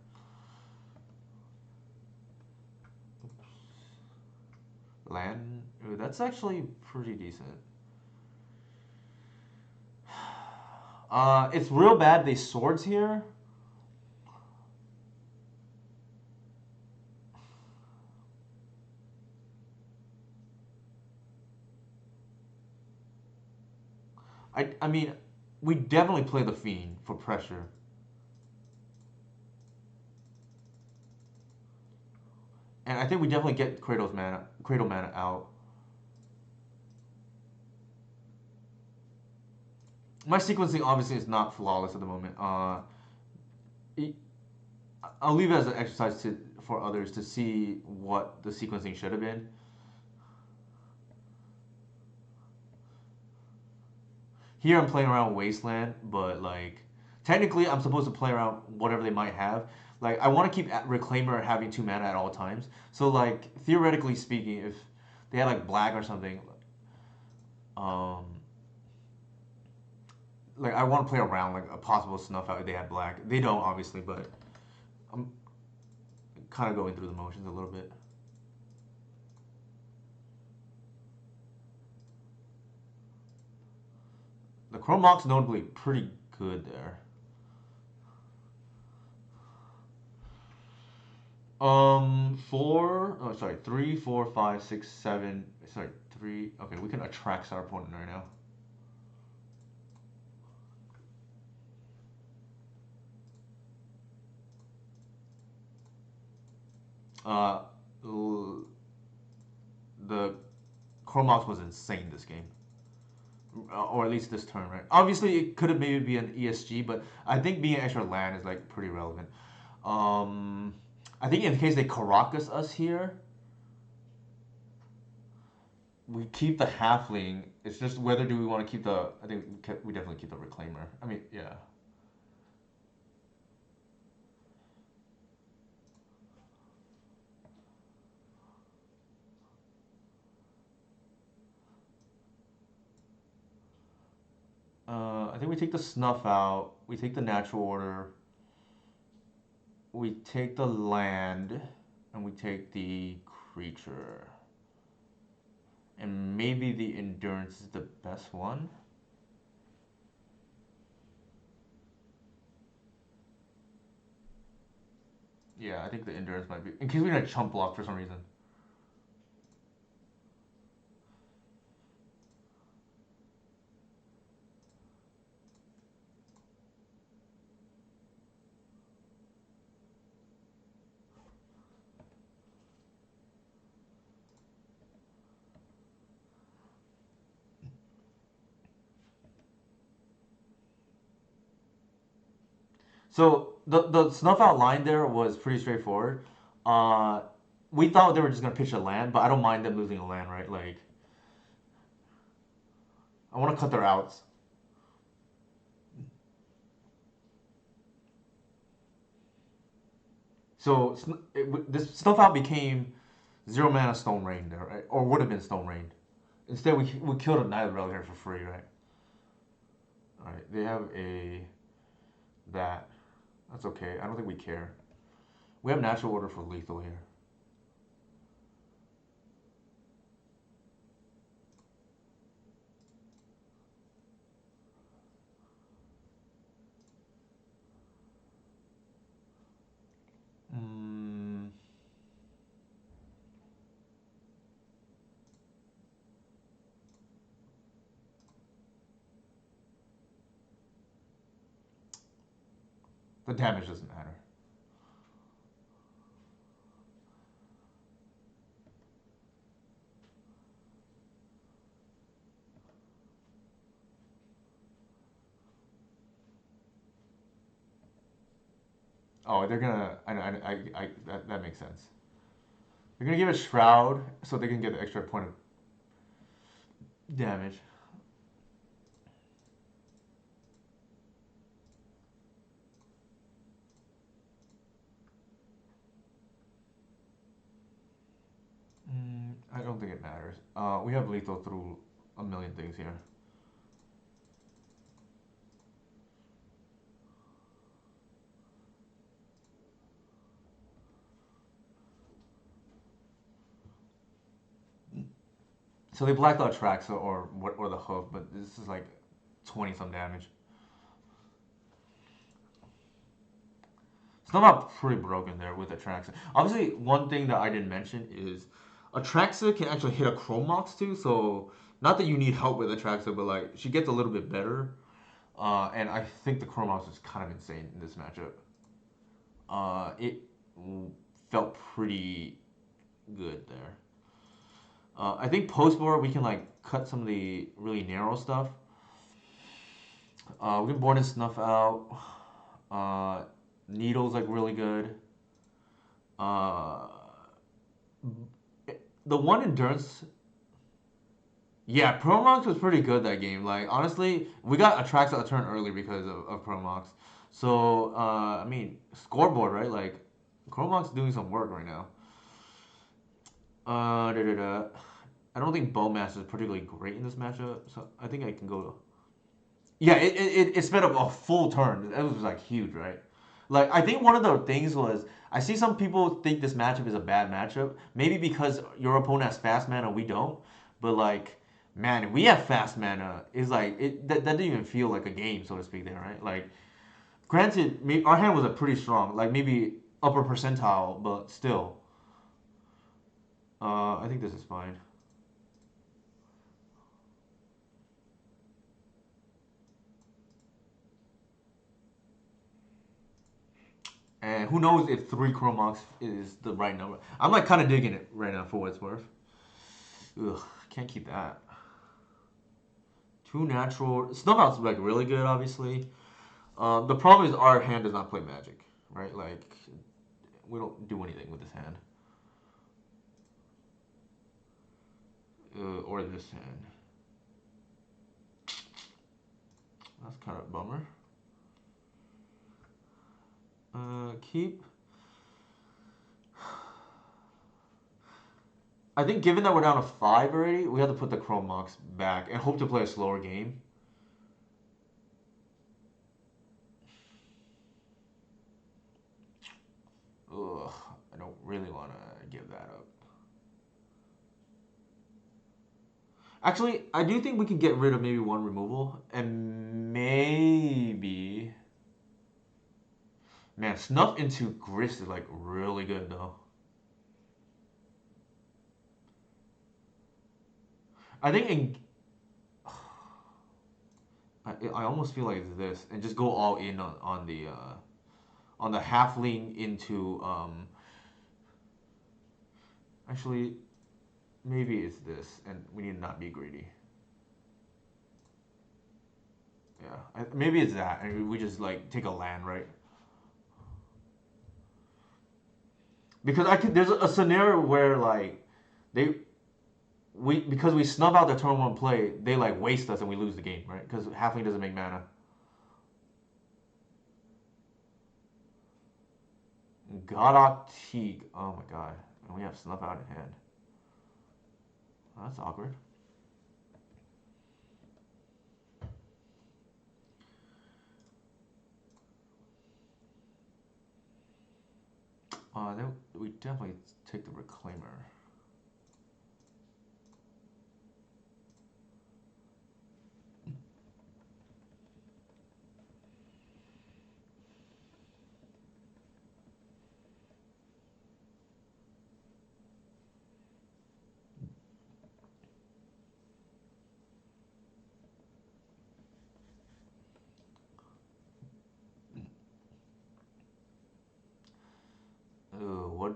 Speaker 1: Land. Ooh, that's actually pretty decent. It's real bad they swords here. I mean, we definitely play the Fiend for pressure. And I think we definitely get Cradle mana out. My sequencing obviously is not flawless at the moment. I'll leave it as an exercise for others to see what the sequencing should have been. Here I'm playing around Wasteland, but like technically I'm supposed to play around whatever they might have. Like I want to keep Reclaimer having 2 mana at all times. So like theoretically speaking, if they had like black or something, um, like I want to play around like a possible snuff out if they had black. They don't obviously, but I'm kind of going through the motions a little bit. The Chromok's notably pretty good there. Four. Oh, sorry. Three, four, five, six, seven. Sorry, three. Okay, we can attract our opponent right now. Uh, the Cormox was insane this game, or at least this turn, right? Obviously, it could have maybe be an ESG, but I think being an extra land is like pretty relevant. Um, I think in case they Caracas us here, we keep the halfling. It's just whether do we want to keep the. I think we definitely keep the reclaimer. I mean, yeah. I think we take the snuff out. We take the natural order. We take the land, and we take the creature. And maybe the endurance is the best one. Yeah, I think the endurance might be. In case we need a chump block for some reason. So the snuff out line there was pretty straightforward. Uh, we thought they were just gonna pitch a land, but I don't mind them losing a land, right? Like, I want to cut their outs. So this snuff out became 0 mana Stone Rain there, right? Or would have been Stone Rain. Instead, we killed a Night of Relic for free, right? All right, they have a that. That's okay. I don't think we care. We have natural order for lethal here. Mm, The damage doesn't matter. Oh, they're gonna. That makes sense. They're gonna give it Shroud so they can get the extra point of damage. I don't think it matters. We have lethal through a million things here. So they blacked out Traxa or the hoof, but this is like 20 some damage. Snowball pretty broken there with Atraxa. Obviously, one thing that I didn't mention is Atraxa can actually hit a Chromox too. So not that you need help with Atraxa, but like she gets a little bit better. And I think the Chromox is kind of insane in this matchup. It felt pretty good there. I think post board we can like cut some of the really narrow stuff. We can board and snuff out. Uh, Needle's like really good. Uh, the one endurance. Yeah, Promox was pretty good that game. Like honestly, we got attracts a turn early because of Promox. So I mean, scoreboard right? Like Chromox doing some work right now. Da, da, da. I don't think Bowmaster is particularly great in this matchup, so I think I can go. Yeah, it sped up a full turn. It was like huge, right? Like I think one of the things was I see some people think this matchup is a bad matchup. Maybe because your opponent has fast mana, we don't. But like, man, if we have fast mana, it's like that didn't even feel like a game, so to speak. There, right? Like, granted, our hand was a pretty strong, like maybe upper percentile, but still, I think this is fine. And who knows if three Chromox is the right number? I'm like kind of digging it right now for what it's worth. Ugh, can't keep that. Two natural. Snowbout's like really good, obviously. The problem is our hand does not play Magic, right? Like we don't do anything with this hand, or this hand. That's kind of a bummer. Keep. I think given that we're down to five already, we have to put the Chrome Mox back and hope to play a slower game. Ugh, I don't really want to give that up. Actually, I do think we can get rid of maybe one removal and maybe. Man, Snuff into Grist is like really good though. I think in I almost feel like it's this and just go all in on the halfling into actually maybe it's this and we need to not be greedy. Yeah, maybe it's that and we just like take a land right because I could there's a scenario where like they we because we snub out the turn one play they like waste us and we lose the game right because halfling doesn't make mana. Godok Teague, oh my god, and we have snuff out in hand. Oh, that's awkward. Then we definitely take the reclaimer.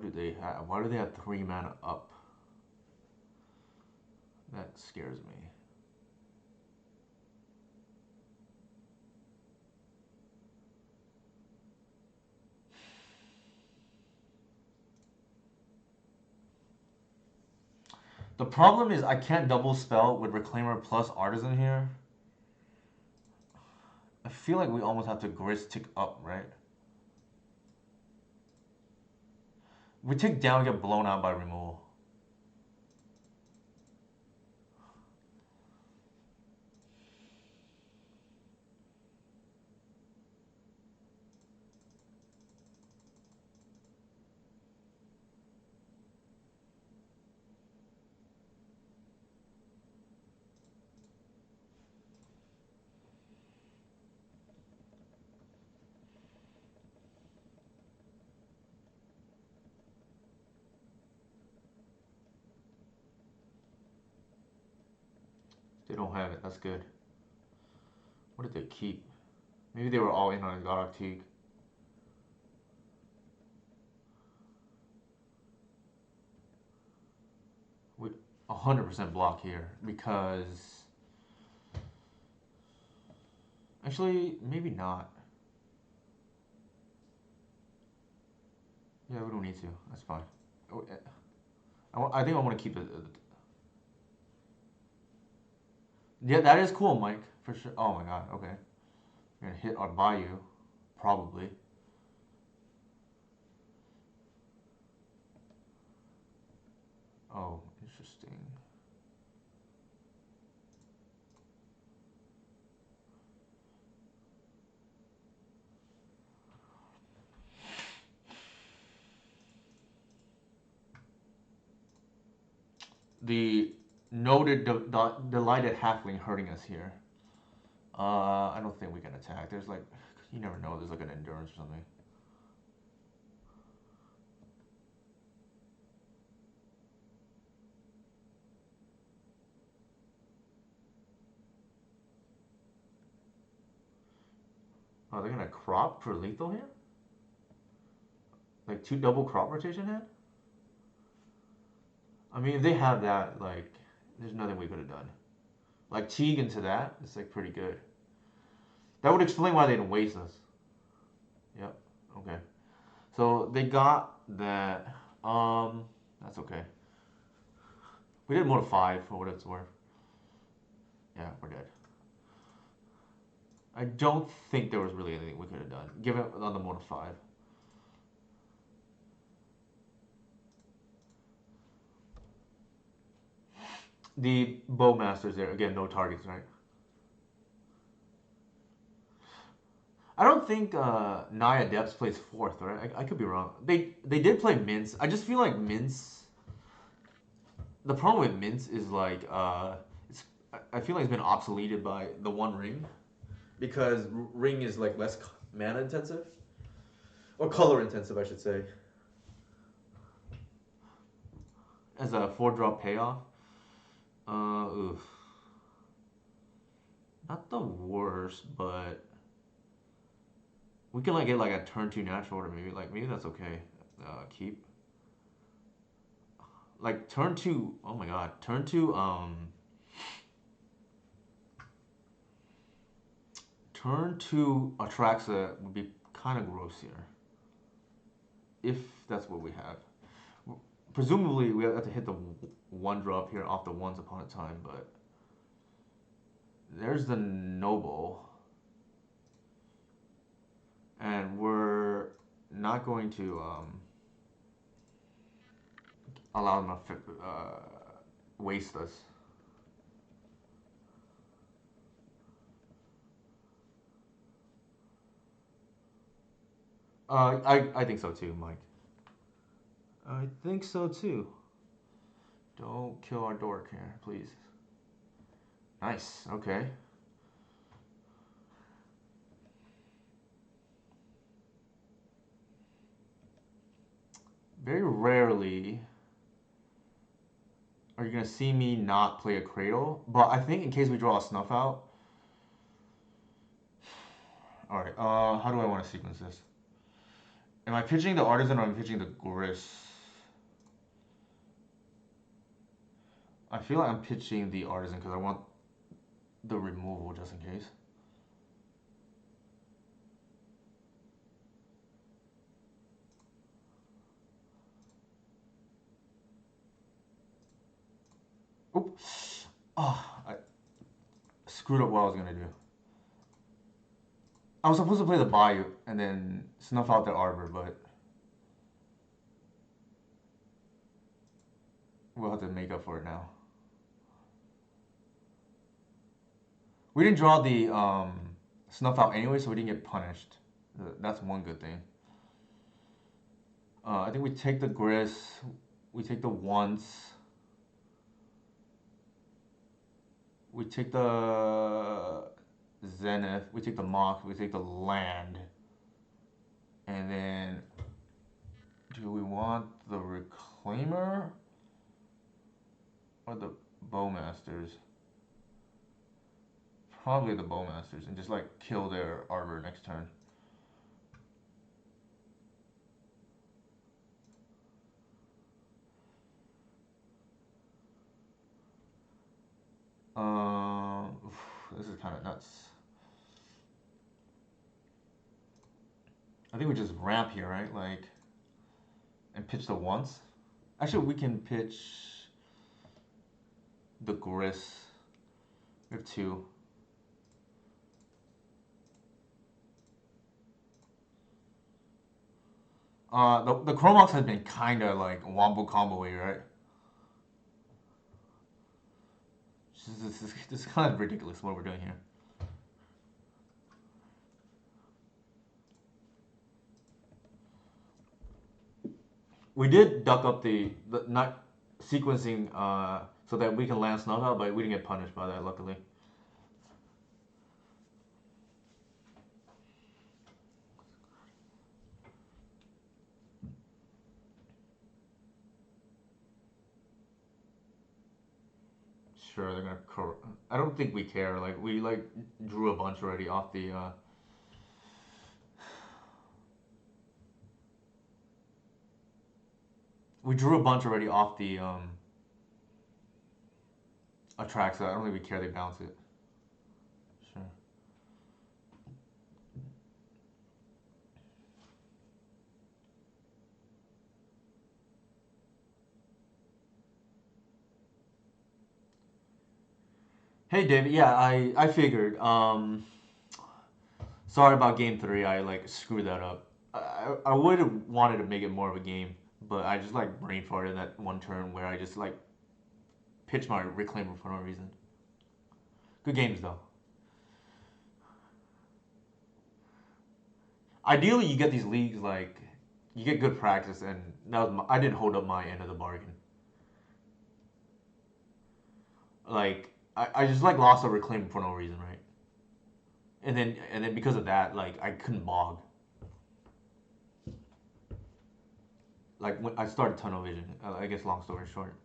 Speaker 1: do they have? Why do they have 3 mana up? That scares me. The problem is I can't double spell with Reclaimer plus Artisan here. I feel like we almost have to Grist tick up, right? If we tick down, we get blown out by removal. They don't have it. That's good. What did they keep? Maybe they were all in on Godok Teague. We 100% block here because actually maybe not. Yeah, we don't need to. That's fine. Oh, I think I want to keep it. Yeah, that is cool, Mike. For sure. Oh my god. Okay, we're gonna hit our Bayou, probably. Oh, interesting. The noted delighted halfling hurting us here. I don't think we can attack. There's like, you never know. There's like an endurance or something. Oh, they're gonna crop for lethal here? Like 2 double crop rotation hand? I mean, if they have that, like, there's nothing we could have done. Like Teague into that, it's like pretty good. That would explain why they didn't waste us. Yep. Okay. So they got that. That's okay. We did more to 5 for what it's worth. Yeah, we're dead. I don't think there was really anything we could have done. Give it on the more to 5. The Bowmaster's there. Again, no targets, right? I don't think Naya Depths plays 4th, right? I could be wrong. They did play Mince. I just feel like Mince. The problem with Mince is like it's. I feel like it's been obsoleted by the One Ring because Ring is like less mana intensive or color intensive, I should say, as a 4-drop payoff. Oof. Not the worst, but we can like get like a turn 2 natural order maybe. Like maybe that's okay. Keep. Like turn 2. Oh my god. Turn 2. Turn 2 Atraxa would be kind of gross here, if that's what we have. Presumably, we have to hit the 1-drop here off the Once Upon a Time, but there's the Noble, and we're not going to allow them to waste us. I think so too, Mike. I think so too. Don't kill our dork here, please. Nice. Okay. Very rarely are you gonna see me not play a Cradle, but I think in case we draw a Snuff out. All right. How do I want to sequence this? Am I pitching the Artisan or am I pitching the Grist? I feel like I'm pitching the artisan because I want the removal just in case. Oop. Oh, I screwed up what I was gonna do. I was supposed to play the Bayou and then snuff out the Arbor, but we'll have to make up for it now. We didn't draw the snuff out anyway, so we didn't get punished. That's one good thing. I think we take the Gris, we take the Once, we take the Zenith, we take the Mox, we take the Land, and then do we want the Reclaimer or the Bowmasters? Probably the Bowmasters, and just like kill their Arbor next turn. This is kind of nuts. I think we just ramp here, right? Like, and pitch the Once. Actually, we can pitch the Gris. We have two. The Chromox has been kind of like wombo combo-y, right? This is kind of ridiculous what we're doing here. We did duck up the not sequencing so that we can land Snuff out, but we didn't get punished by that, luckily. Sure, they're gonna. I don't think we care. Like we like drew a bunch already off the. We drew a bunch already off the attract, so I don't think we care. They bounce it. Sure. Hey David, yeah, I figured. Sorry about game three. I like screwed that up. I would have wanted to make it more of a game, but I just like brain farted that one turn where I just like pitched my reclaimer for no reason. Good games though. Ideally, you get these leagues like you get good practice, and that was I didn't hold up my end of the bargain. Like I just like lost a reclaimer for no reason, right? And then because of that, like I couldn't bog. Like when I started tunnel vision. I guess long story short.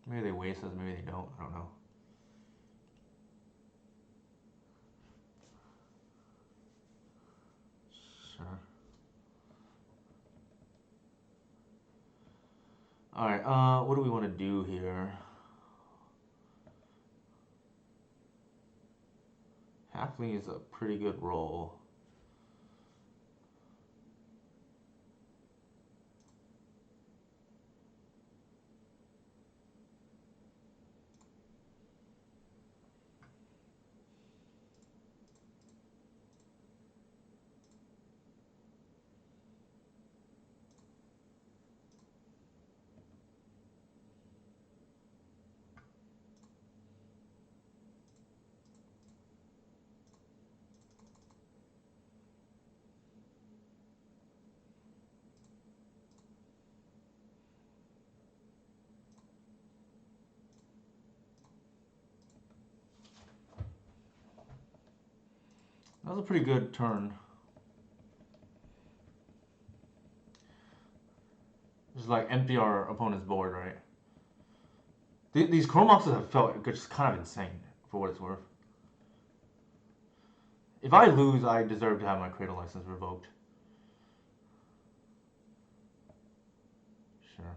Speaker 1: Maybe they waste us, maybe they don't. I don't know. Sure. All right. What do we want to do here? Halfling is a pretty good roll. That was a pretty good turn. Just like empty our opponent's board, right? These Chromoxes have felt just kind of insane for what it's worth. If I lose, I deserve to have my Cradle license revoked. Sure.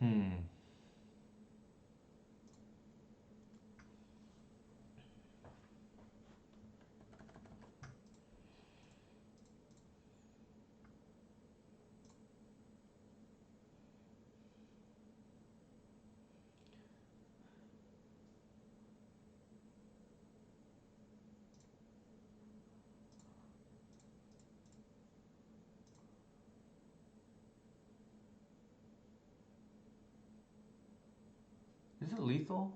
Speaker 1: Hmm. Is it lethal?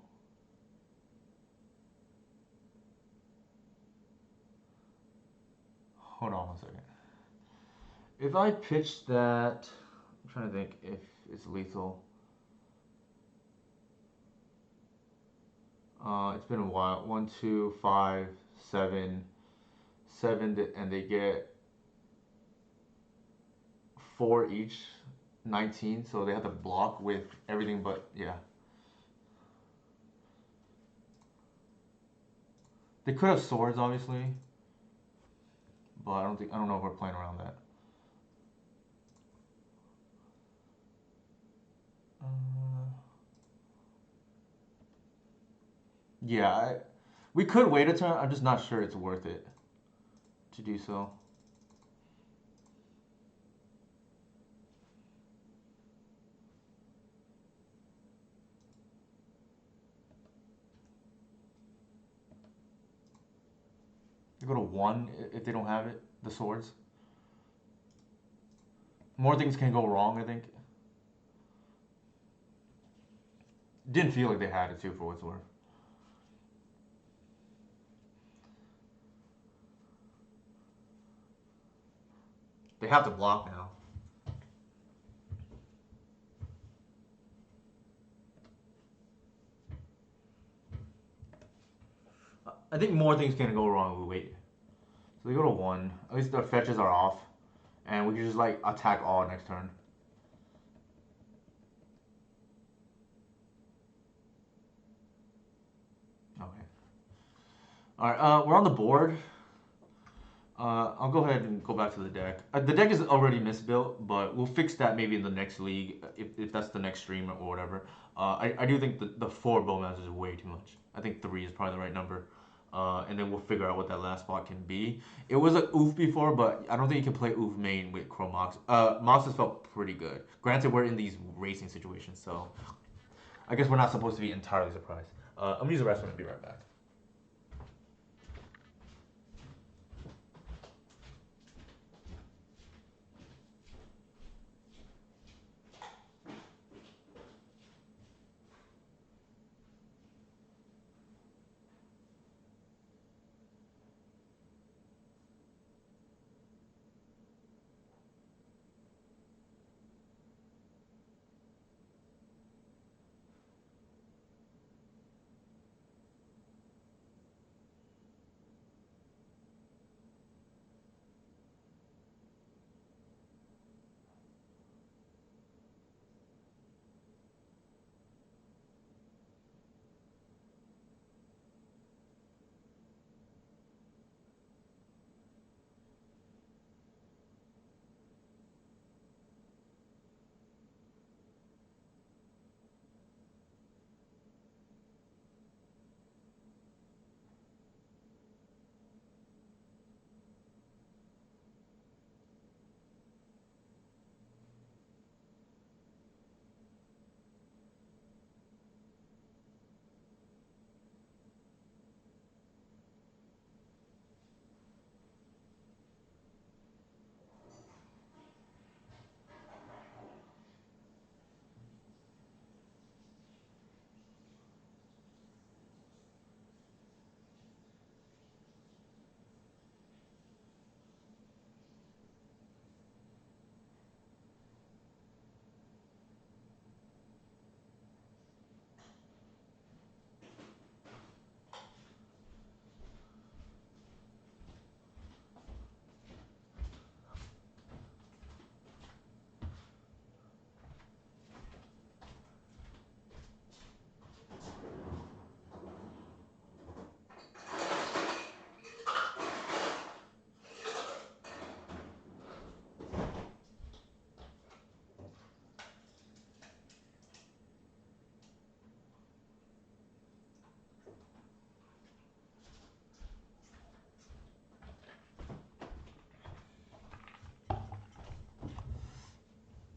Speaker 1: Hold on one second. If I pitch that, I'm trying to think if it's lethal. It's been a while. One, two, five, seven, seven, and they get four each, 19. So they have to block with everything but yeah. They could have swords, obviously, but I don't know if we're playing around that. Uh, yeah, we could wait a turn. I'm just not sure it's worth it to do so. You go to one if they don't have it, the swords. More things can go wrong, I think. Didn't feel like they had it too, for what's worth. They have to block now. I think more things can go wrong if we wait. So they go to one. At least their fetches are off, and we can just like attack all next turn. Okay. All right. We're on the board. I'll go ahead and go back to the deck. The deck is already misbuilt, but we'll fix that maybe in the next league if that's the next stream or whatever. I do think the four Bowmasters is way too much. I think three is probably the right number. And then we'll figure out what that last spot can be. It was a oof before, but I don't think you can play oof main with Chrome Mox. Mox has felt pretty good. Granted, we're in these racing situations, so I guess we're not supposed to be entirely surprised. I'm gonna use the rest of it and be right back.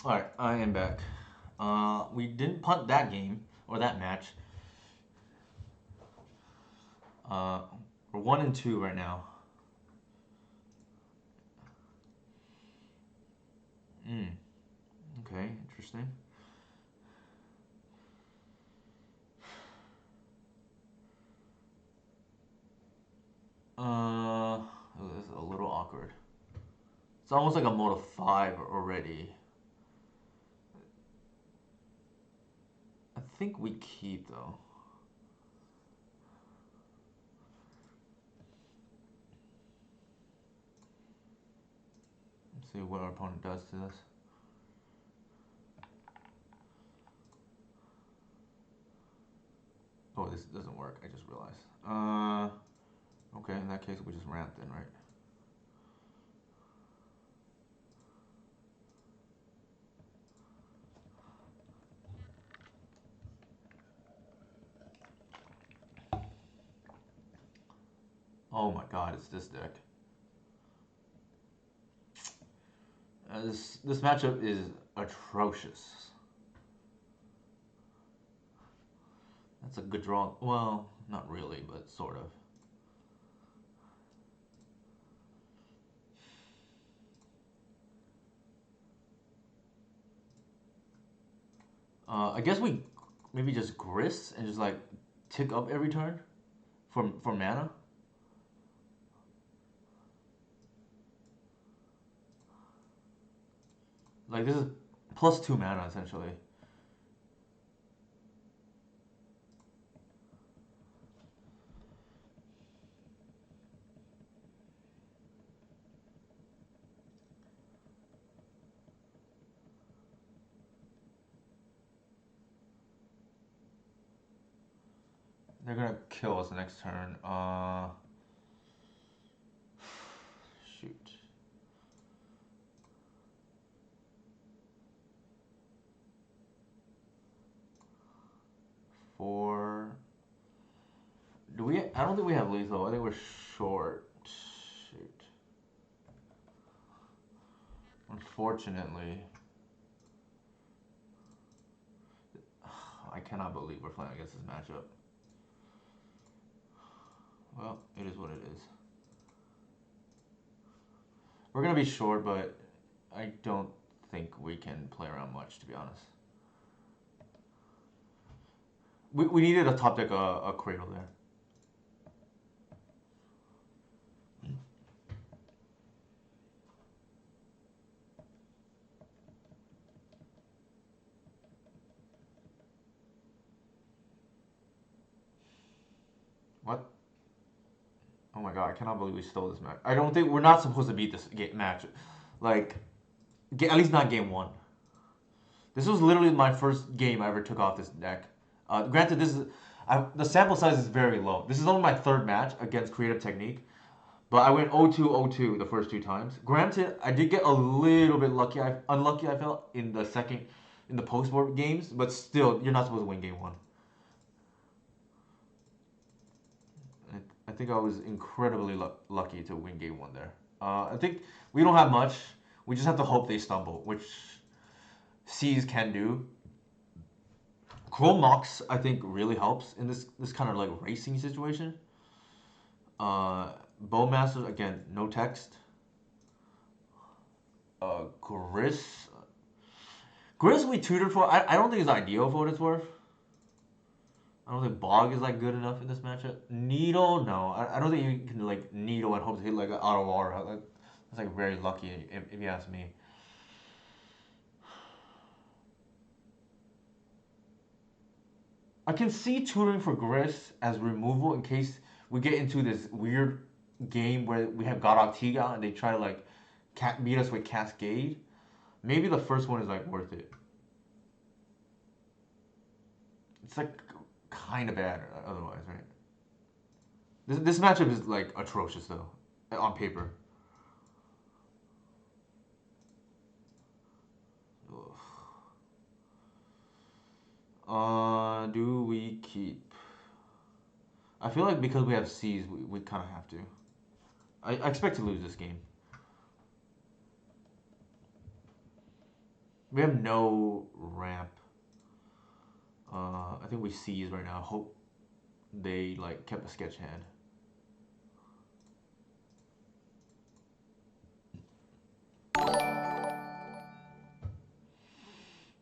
Speaker 1: All right, I am back. We didn't punt that game or that match. Uh, we're 1-2 right now. Mm, okay, interesting. Uh, this is a little awkward. It's almost like a mode of five already. I think we keep though. Let's see what our opponent does to this. Oh, this doesn't work. I just realized. Okay. In that case, we just ramp then, right? Oh my God, it's this deck. This matchup is atrocious. That's a good draw. Well, not really, but sort of. I guess we maybe just grist and just like tick up every turn for mana. Like this is +2 mana essentially. They're gonna kill us next turn. Shoot. Four. Do we? I don't think we have lethal. I think we're short. Shoot. Unfortunately, I cannot believe we're playing against this matchup. Well, it is what it is. We're gonna be short, but I don't think we can play around much, to be honest. We needed a top deck a cradle there. What? Oh my god! I cannot believe we stole this match. I don't think we're not supposed to beat this match. Like, at least not game one. This was literally my first game I ever took off this deck. Granted, the sample size is very low. This is only my third match against Creative Technique, but I went 0-2, 0-2 the first two times. Granted, I did get a little bit unlucky. I felt in the second, in the post board games, but still, you're not supposed to win game one. I think I was incredibly lucky to win game one there. I think we don't have much. We just have to hope they stumble, which C's can do. Chrome Mox, I think, really helps in this kind of like racing situation. Bowmasters, again, no text. Gris. Gris we tutored for. I don't think it's ideal for what it's worth. I don't think Bog is like good enough in this matchup. Needle, no. I don't think you can like needle and hope to hit like an auto aura. That's like very lucky if you ask me. I can see tutoring for Gris as removal in case we get into this weird game where we have God Tiga and they try to like beat us with Cascade. Maybe the first one is like worth it. It's like kind of bad otherwise, right? This matchup is like atrocious though, on paper. Do we keep? I feel like because we have C's, we kind of have to. I expect to lose this game. We have no ramp. I think we seize right now. Hope they like kept a sketch hand.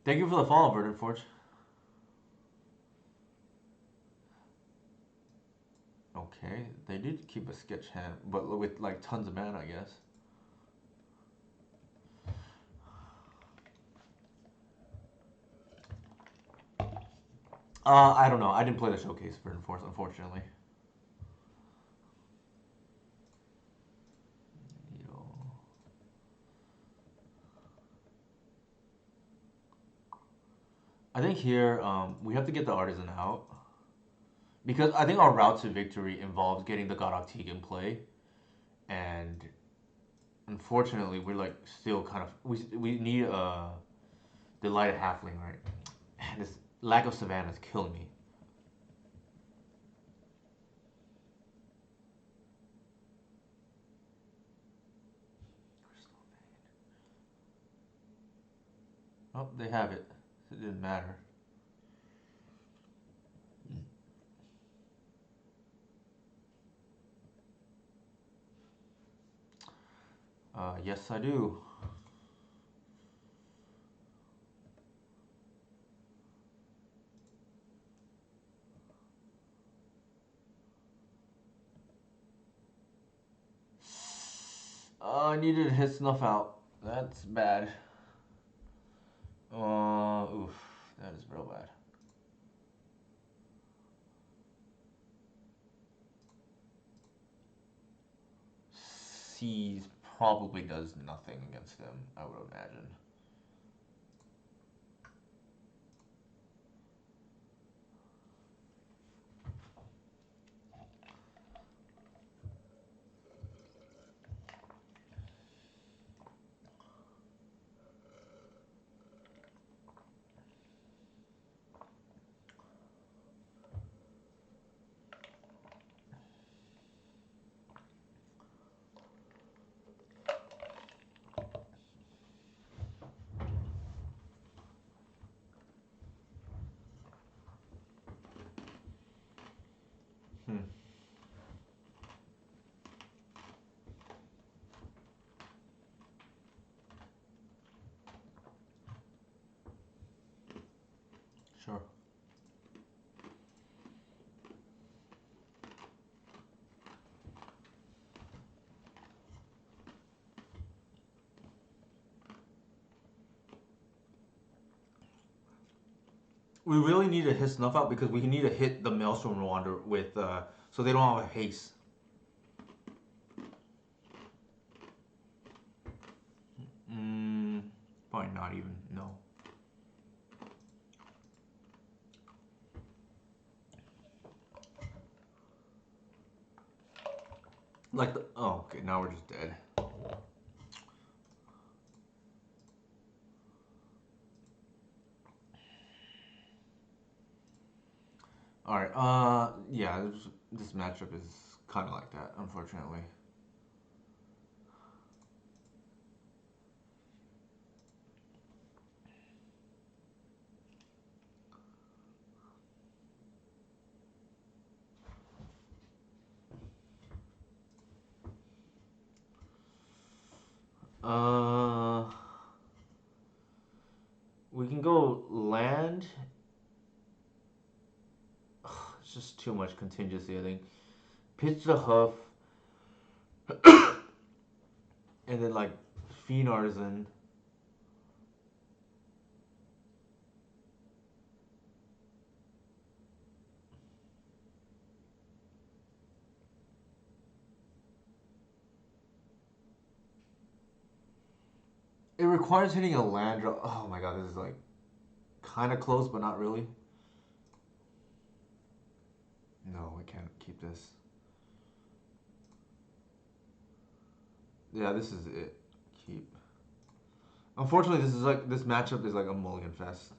Speaker 1: Thank you for the follow, Verdant Forge. Okay, they did keep a sketch hand, but with like tons of mana, I guess. I don't know. I didn't play the showcase for Enforce, unfortunately. Yo. I think here we have to get the artisan out because I think our route to victory involves getting the Godok Teague in play, and unfortunately we're like still kind of we need a delighted halfling, right? And this lack of savannah is killing me. Oh, they have it. It didn't matter. Yes, I do. I needed to hit snuff out. That's bad. Oof, that is real bad. Seize probably does nothing against them, I would imagine. Hmm. Sure. We really need to hit snuff out because we need to hit the Maelstrom Rwanda with so they don't have a haste. Mm, probably not even. No. Like the oh okay now we're just dead. All right. Yeah. This matchup is kind of like that, unfortunately. Uh, we can go land. It's just too much contingency, I think. Pitch the hoof, and then like Fiend Artisan. It requires hitting a land drop. Oh my god, this is like kind of close, but not really. No, we can't keep this. Yeah, this is it. Keep. Unfortunately, this matchup is like a mulligan fest.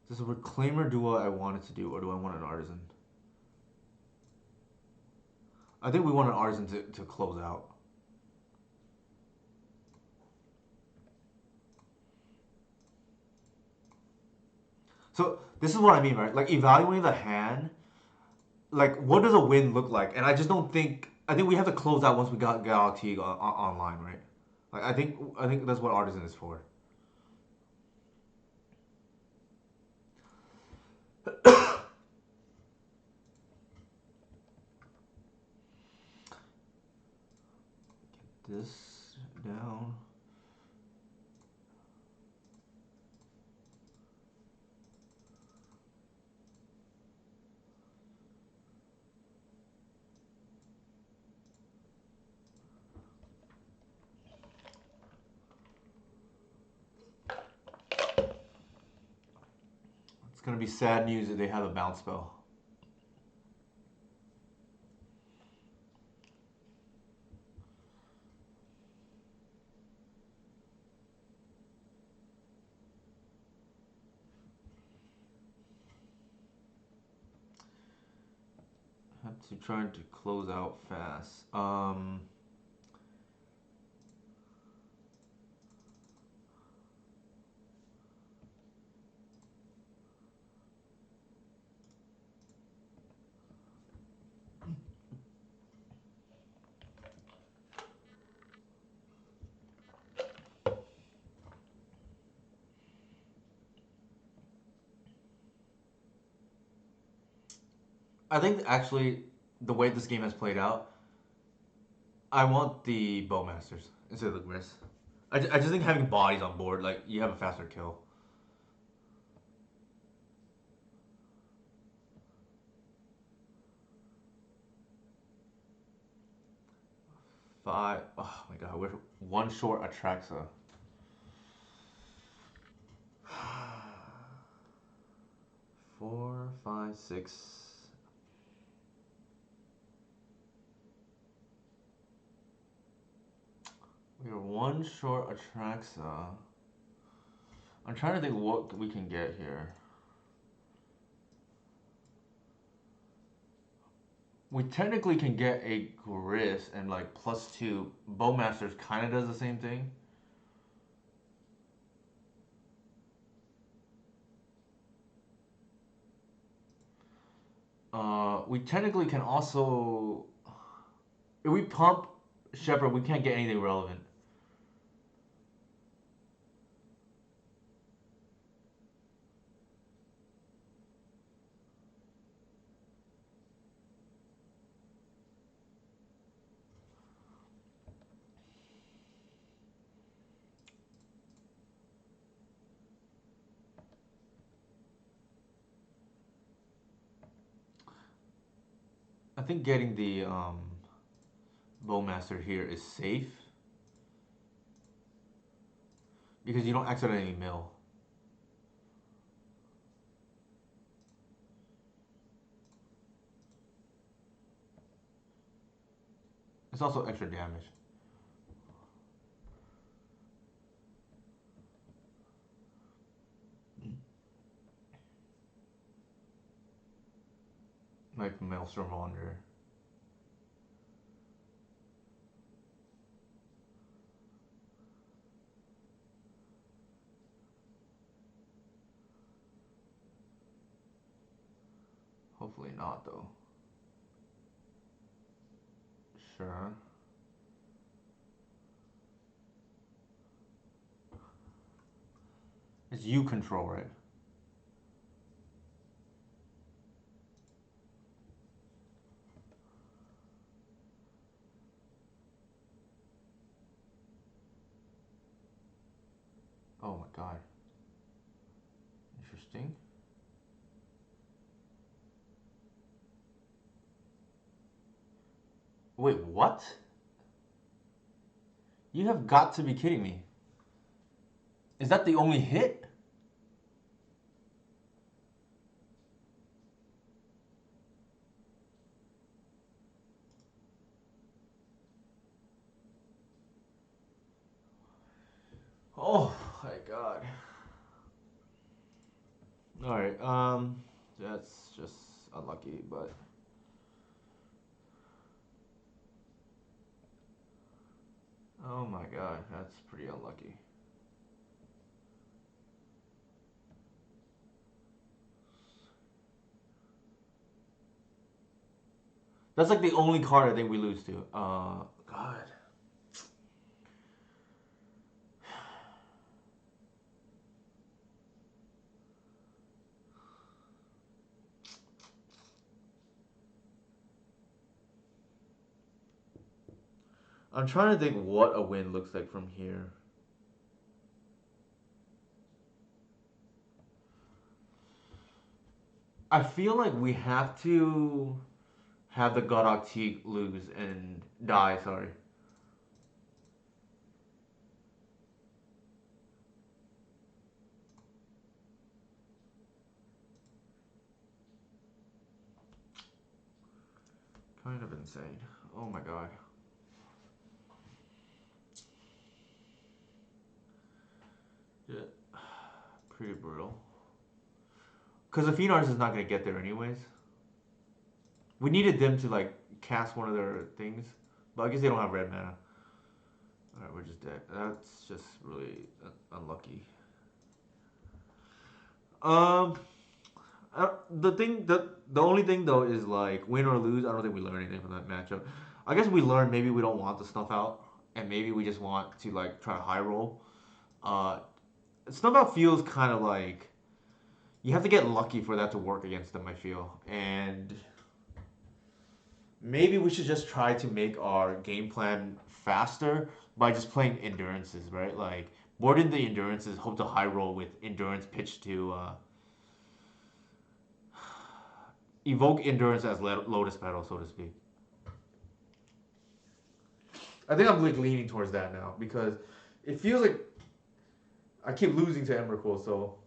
Speaker 1: Does a reclaimer do what I want it to do, or do I want an artisan? I think we want an artisan to close out. So this is what I mean, right? Like evaluating the hand, like what does a win look like? And I just don't think. I think we have to close out once we got Galaxy online, right? Like I think that's what artisan is for. This down. It's gonna be sad news that they have a bounce spell. Have to try to close out fast. I think actually the way this game has played out, I want the Bowmasters instead of the Gris. I just think having bodies on board, like you have a faster kill. Five. Oh my god, we're one short Atraxa. Four, five, six. We're one short Atraxa. I'm trying to think what we can get here. We technically can get a Gris and like +2. Bowmasters kind of does the same thing. We technically can also. If we pump Shepherd, we can't get anything relevant. I think getting the Bowmaster here is safe because you don't accidentally mill. It's also extra damage. Like Maelstrom Wanderer. Hopefully not though. Sure. It's you control, right? Oh my god. Interesting. Wait, what? You have got to be kidding me. Is that the only hit? Oh my god. Alright, that's just unlucky, but Oh my god, that's pretty unlucky. That's like the only card I think we lose to. God. I'm trying to think what a win looks like from here. I feel like we have to have the Godok T lose and die, sorry. Kind of insane. Oh my god. Yeah, pretty brutal. Because the Phoenix is not going to get there anyways. We needed them to like cast one of their things, but I guess they don't have red mana. Alright, we're just dead. That's just really unlucky. Um, the only thing though is like win or lose. I don't think we learn anything from that matchup. I guess we learned maybe we don't want the snuff out, and maybe we just want to like try to high roll. Uh, snuff out feels kind of like you have to get lucky for that to work against them. I feel, and maybe we should just try to make our game plan faster by just playing endurances, right? Like boarding the endurances, hope to high roll with endurance pitch to evoke endurance as lotus petal, so to speak. I think I'm like leaning towards that now because it feels like I keep losing to Emrakul. So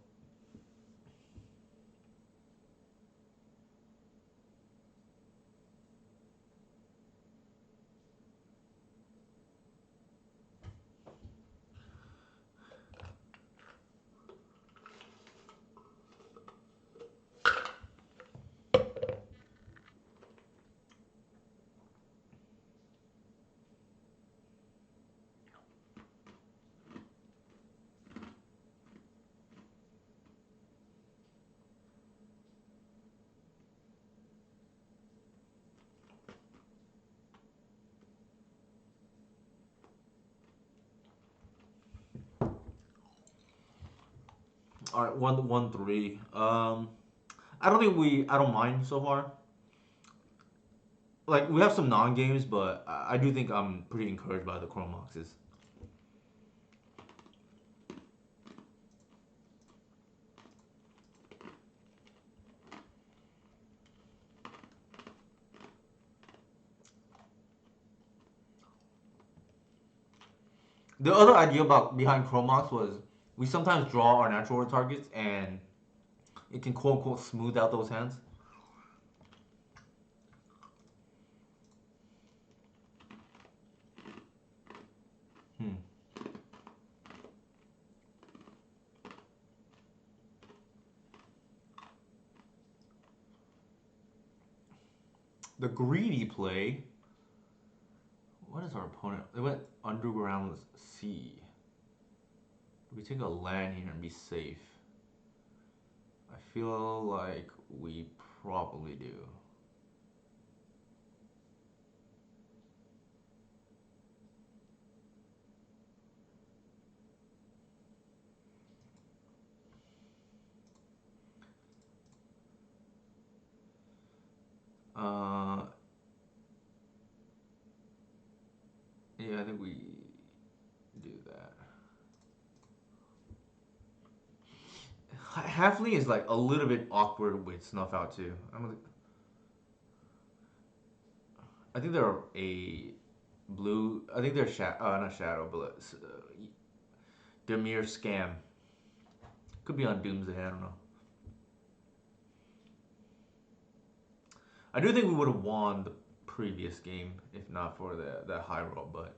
Speaker 1: all right, 1-1-3. I don't think I don't mind so far. Like we have some non games, but I do think I'm pretty encouraged by the Chromoxes. The other idea about behind Chromox was we sometimes draw our natural targets and it can quote unquote smooth out those hands. Hmm. The greedy play. What is our opponent? They went underground sea. We take a land here and be safe. I feel like we probably do. Uh, yeah, I think we do that. Halfling is like a little bit awkward with snuff out too. I think they're a blue. I think they're not shadow, but they're mere scam. Could be on Doomsday. I don't know. I do think we would have won the previous game if not for the high roll, but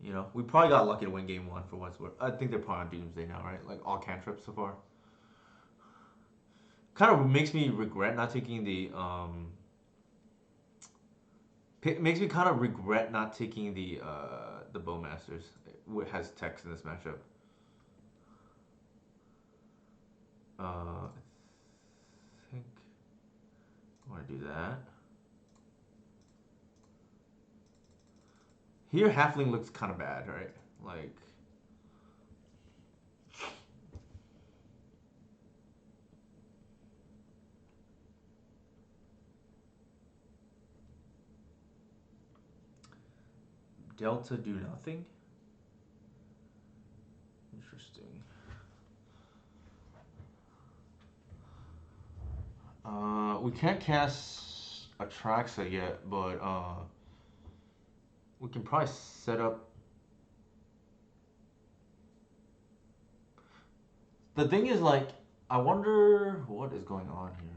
Speaker 1: you know we probably got lucky to win game one for what's worth. I think they're probably on Doomsday now, right? Like all cantrips so far. Kind of makes me regret not taking the It makes me kind of regret not taking the Bowmasters. It has text in this matchup. I think I want to do that. Here, Halfling looks kind of bad, right? Like, Delta do nothing? Interesting. We can't cast Atraxa yet, but we can probably set up. The thing is, like, I wonder what is going on here.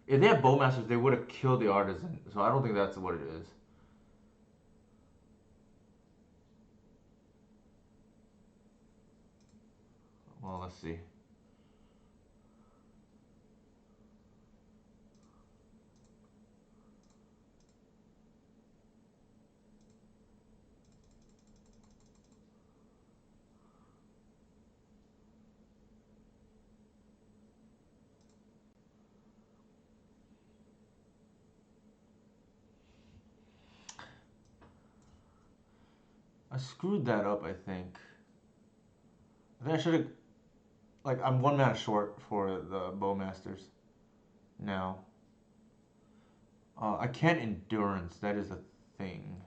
Speaker 1: If they have Bowmasters, they would have killed the Artisan, so I don't think that's what it is. Well, let's see. I screwed that up, I think. I think I should have. Like, I'm one mana short for the Bowmasters now. I can't endurance. That is a thing.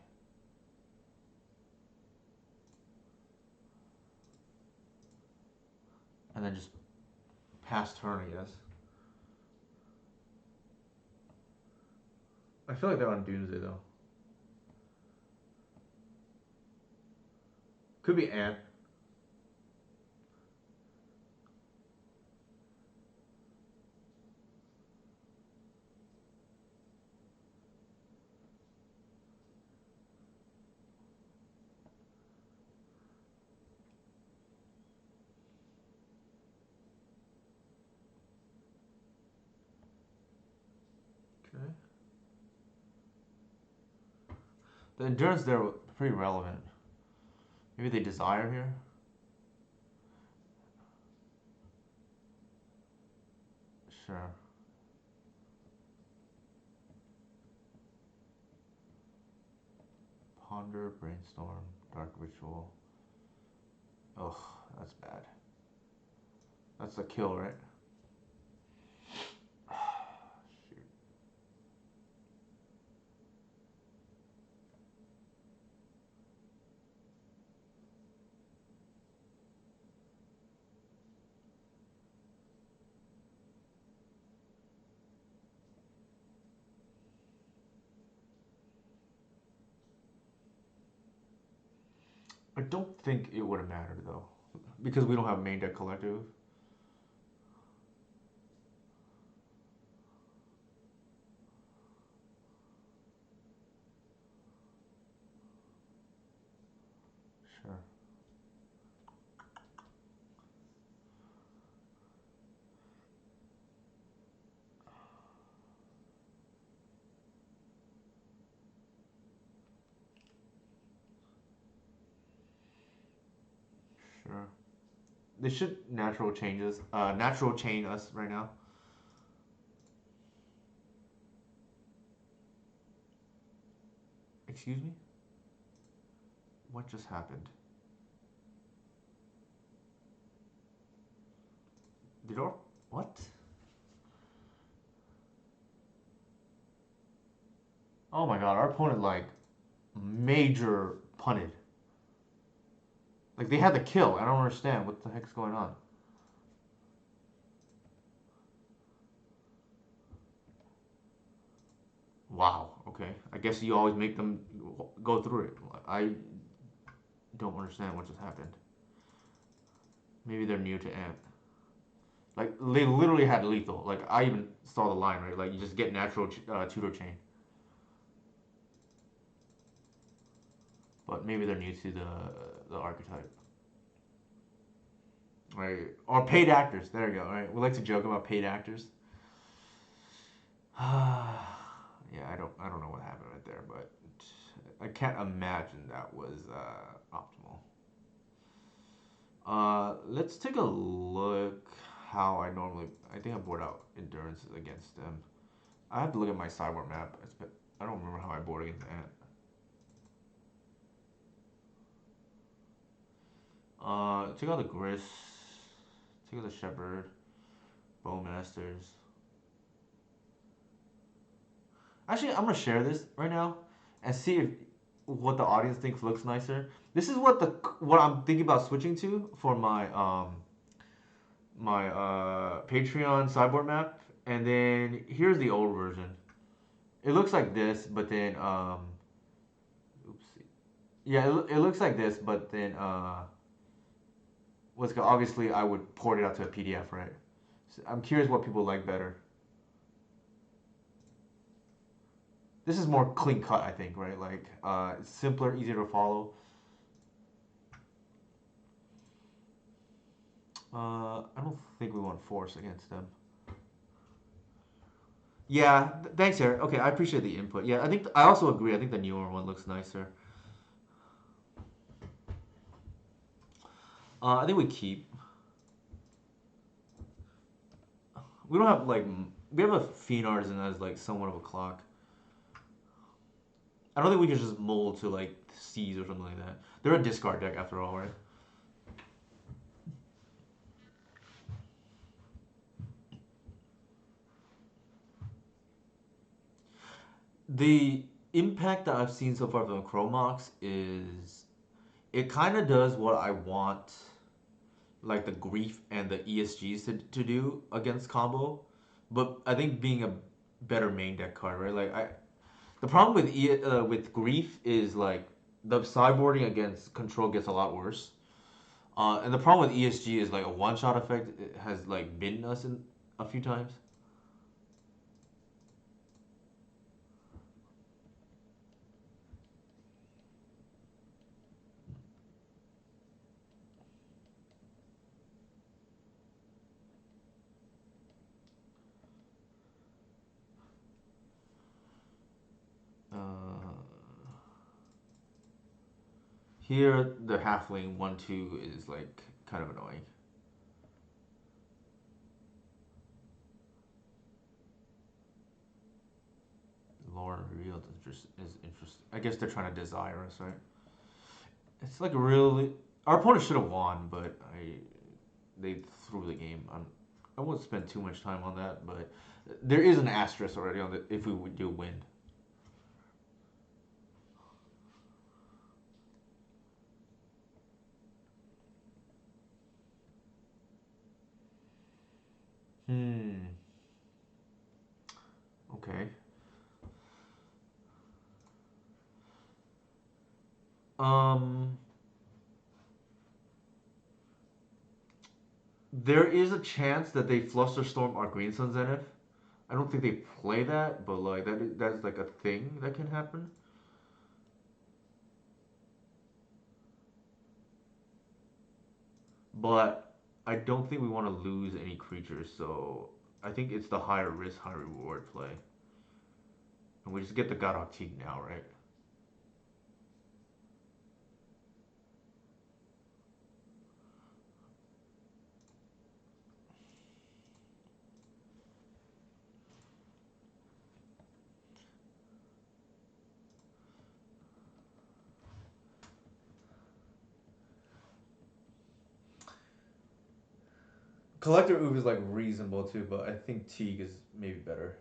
Speaker 1: And then just pass turn, I guess. I feel like they're on Doomsday though. Could be Ant. Okay. The endurance there pretty relevant. Maybe they desire here. Sure. Ponder, brainstorm, dark ritual. Ugh, that's bad. That's a kill, right? Shoot. I don't think it would have mattered though, because we don't have main deck collective. Sure. Sure. They should natural chain us right now. Excuse me? What just happened? Did our what? Oh my god, our opponent like major punted. Like they had the kill. I don't understand what the heck's going on. Wow. Okay. I guess you always make them go through it. I don't understand what just happened. Maybe they're new to Amp. Like they literally had lethal. Like I even saw the line right. Like you just get natural tutor chain. But maybe they're new to the archetype. Right. Or paid actors. There you go. Right. We like to joke about paid actors. Yeah, I don't know what happened right there, but I can't imagine that was optimal. Let's take a look how I normally. I think I board out endurance against them. I have to look at my sideboard map. I don't remember how I board against Ant. Check out the Gris. Check out the Shepherd. Bowmasters. Actually, I'm gonna share this right now and see if what the audience thinks looks nicer. This is what I'm thinking about switching to for my Patreon sideboard map, and then here's the old version. It looks like this, but then oopsie. Yeah, it looks like this, but then obviously I would port it out to a PDF, right? So I'm curious what people like better. This is more clean cut, I think, right? Like it's simpler, easier to follow. I don't think we want force against them. Yeah, thanks, Eric. Okay, I appreciate the input. Yeah, I also agree. I think the newer one looks nicer. I think we keep. We don't have like we have a Fiend Artisan as like somewhat of a clock. I don't think we can just mold to like Seas or something like that. They're a discard deck after all, right? The impact that I've seen so far from the Chromox is it kind of does what I want, like the Grief and the ESGs to do against combo, but I think being a better main deck card, right? The problem with Grief is like the sideboarding against control gets a lot worse. And the problem with ESG is like a one shot effect it has like bitten us in a few times. Uh, Here the halfling 1/2 is like kind of annoying. Lore revealed is interesting. I guess they're trying to desire us, right? It's like really our opponent should have won, but they threw the game. I won't spend too much time on that, but there is an asterisk already on the if we do win. Hmm. Okay. Um. There is a chance that they Flusterstorm our Green Sun Zenith. I don't think they play that, but like that's like a thing that can happen. But I don't think we want to lose any creatures, so I think it's the higher risk, high reward play. And we just get the Godok Teak now, right? Collector Oob is like reasonable too, but I think Teague is maybe better.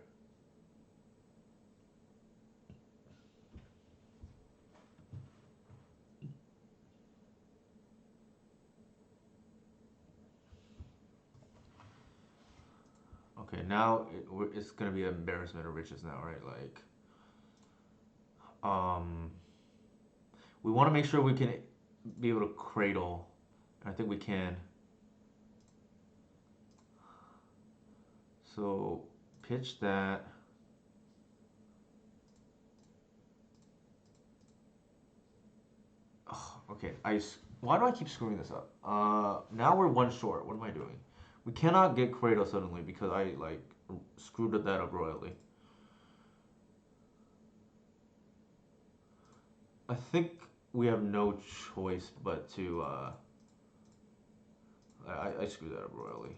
Speaker 1: Okay, now it's gonna be an embarrassment of riches now, right? Um, we want to make sure we can be able to cradle. I think we can. So pitch that. Oh, okay, why do I keep screwing this up? Now we're one short. What am I doing? We cannot get cradle suddenly because I like screwed that up royally. I think we have no choice but to. I screwed that up royally.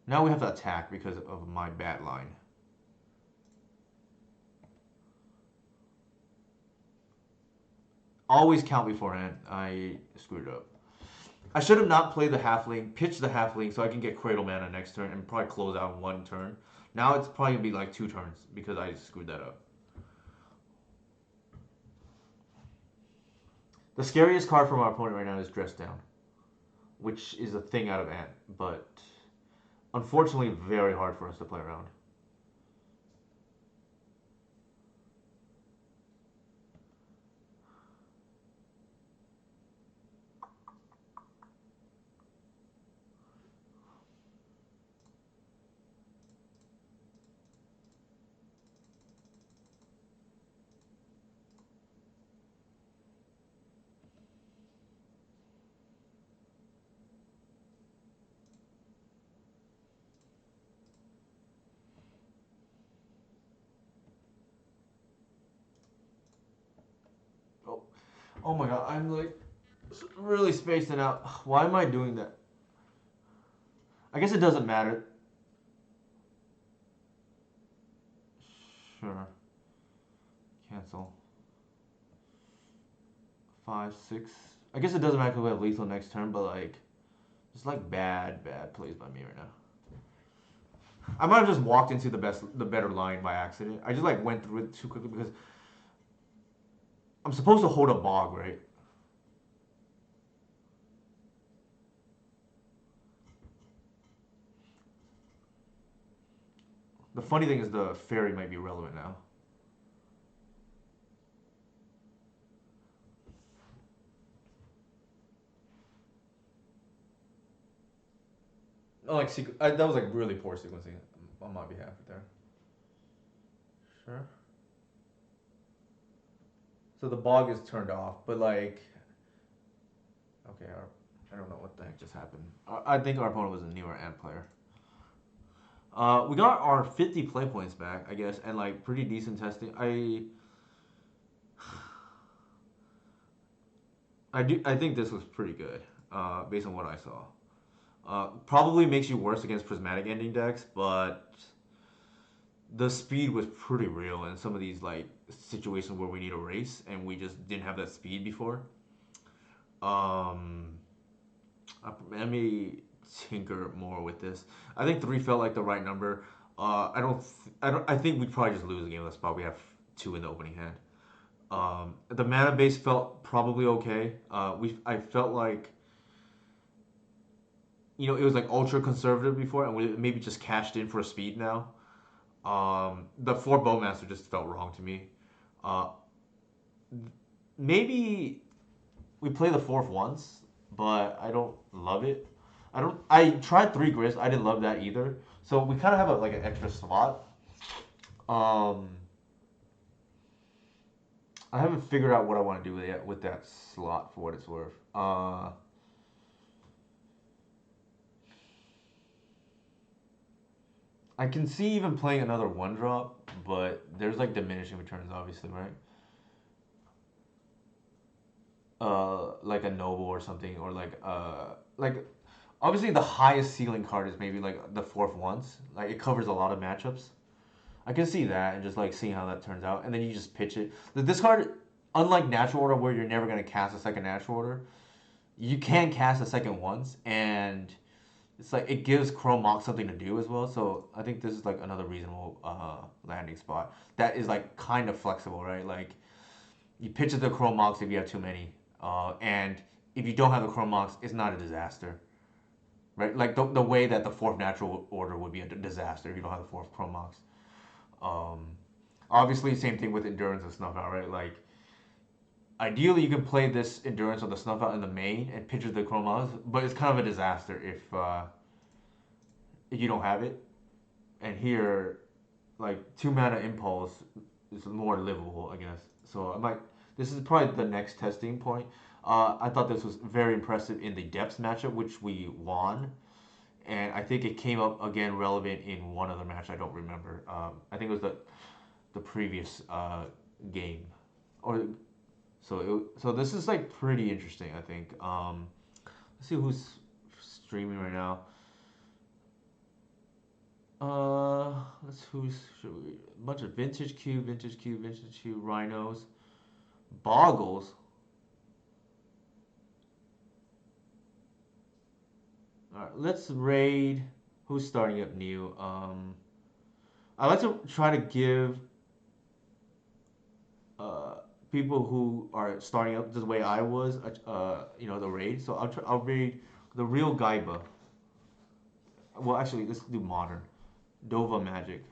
Speaker 1: Now we have to attack because of my bad line. Always count beforehand. I screwed up. I should have not played the halfling, pitched the halfling so I can get Cradle Mana next turn and probably close out in one turn. Now it's probably gonna be like 2 turns because I screwed that up. The scariest card from our opponent right now is Dress Down, which is a thing out of Ant, but unfortunately very hard for us to play around. Oh, oh my god, I'm like really spacing out. Why am I doing that? I guess it doesn't matter. Sure. Cancel. 5, 6. I guess it doesn't matter because we have lethal next turn, but like, it's like bad plays by me right now. I might have just walked into the better line by accident. I just like went through it too quickly because I'm supposed to hold a bog, right? The funny thing is the fairy might be relevant now. Oh, like that was like really poor sequencing on my behalf there. Sure. So the bog is turned off, but like, okay, I don't know what the heck just happened. I think our opponent was a newer Ant player. We got our 50 play points back, I guess, and like pretty decent testing. I think this was pretty good, based on what I saw. Probably makes you worse against prismatic ending decks, but the speed was pretty real in some of these like situations where we need a race and we just didn't have that speed before. Um, Let me tinker more with this. I think 3 felt like the right number. I don't. I think we'd probably just lose the game with that spot. We have 2 in the opening hand. The mana base felt probably okay. I felt like it was like ultra conservative before, and we maybe just cashed in for speed now. The 4 Bowmaster just felt wrong to me. Uh, Maybe we play the fourth once, but I don't love it. I don't. I tried 3 Grist. I didn't love that either. So we kind of have like an extra slot. Um, I haven't figured out what I want to do with that slot for what it's worth. I can see even playing another 1 drop, but there's like diminishing returns, obviously, right? Like a noble or something, or like obviously the highest ceiling card is maybe like the fourth once. Like it covers a lot of matchups. I can see that and just like seeing how that turns out, and then you just pitch it. This card, unlike natural order, where you're never gonna cast a second natural order, you can cast a second once, and it's like it gives Chrome Mox something to do as well. So I think this is like another reasonable landing spot that is like kind of flexible, right? Like you pitch it to Chrome Mox if you have too many, and if you don't have the Chrome Mox, it's not a disaster, right? Like the way that the fourth natural order would be a disaster if you don't have the fourth Chrome Mox. Um, Obviously, same thing with endurance and snuff out, right? Like ideally, you can play this endurance or the snuff out in the main and pitch it to the Chrome Mox, but it's kind of a disaster if you don't have it. And here, like 2 mana impulse is more livable, I guess. So I might. This is probably the next testing point. I thought this was very impressive in the depths matchup, which we won, and I think it came up again relevant in one other match. I don't remember. I think it was the previous game, or so this is like pretty interesting. I think. Let's see who's streaming right now. Let's who's should we, a bunch of vintage Q, rhinos, boggles. All right, let's raid. Who's starting up new? I like to try to give uh, people who are starting up the way I was, the raid. So I'll raid the real Gaiba. Well, actually, let's do modern. Dova Magic.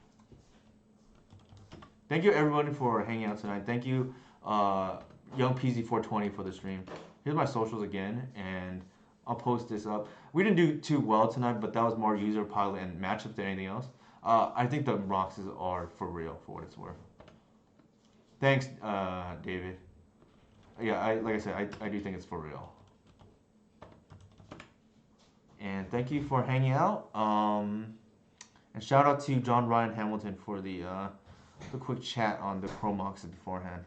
Speaker 1: Thank you everyone for hanging out tonight. Thank you, Young PZ420 for the stream. Here's my socials again, and I'll post this up. We didn't do too well tonight, but that was more user pilot and matchups than anything else. I think the Roxes are for real, for what it's worth. Thanks, David. Yeah, like I said, I do think it's for real. And thank you for hanging out. And shout out to John Ryan Hamilton for the quick chat on the Chromoxes beforehand.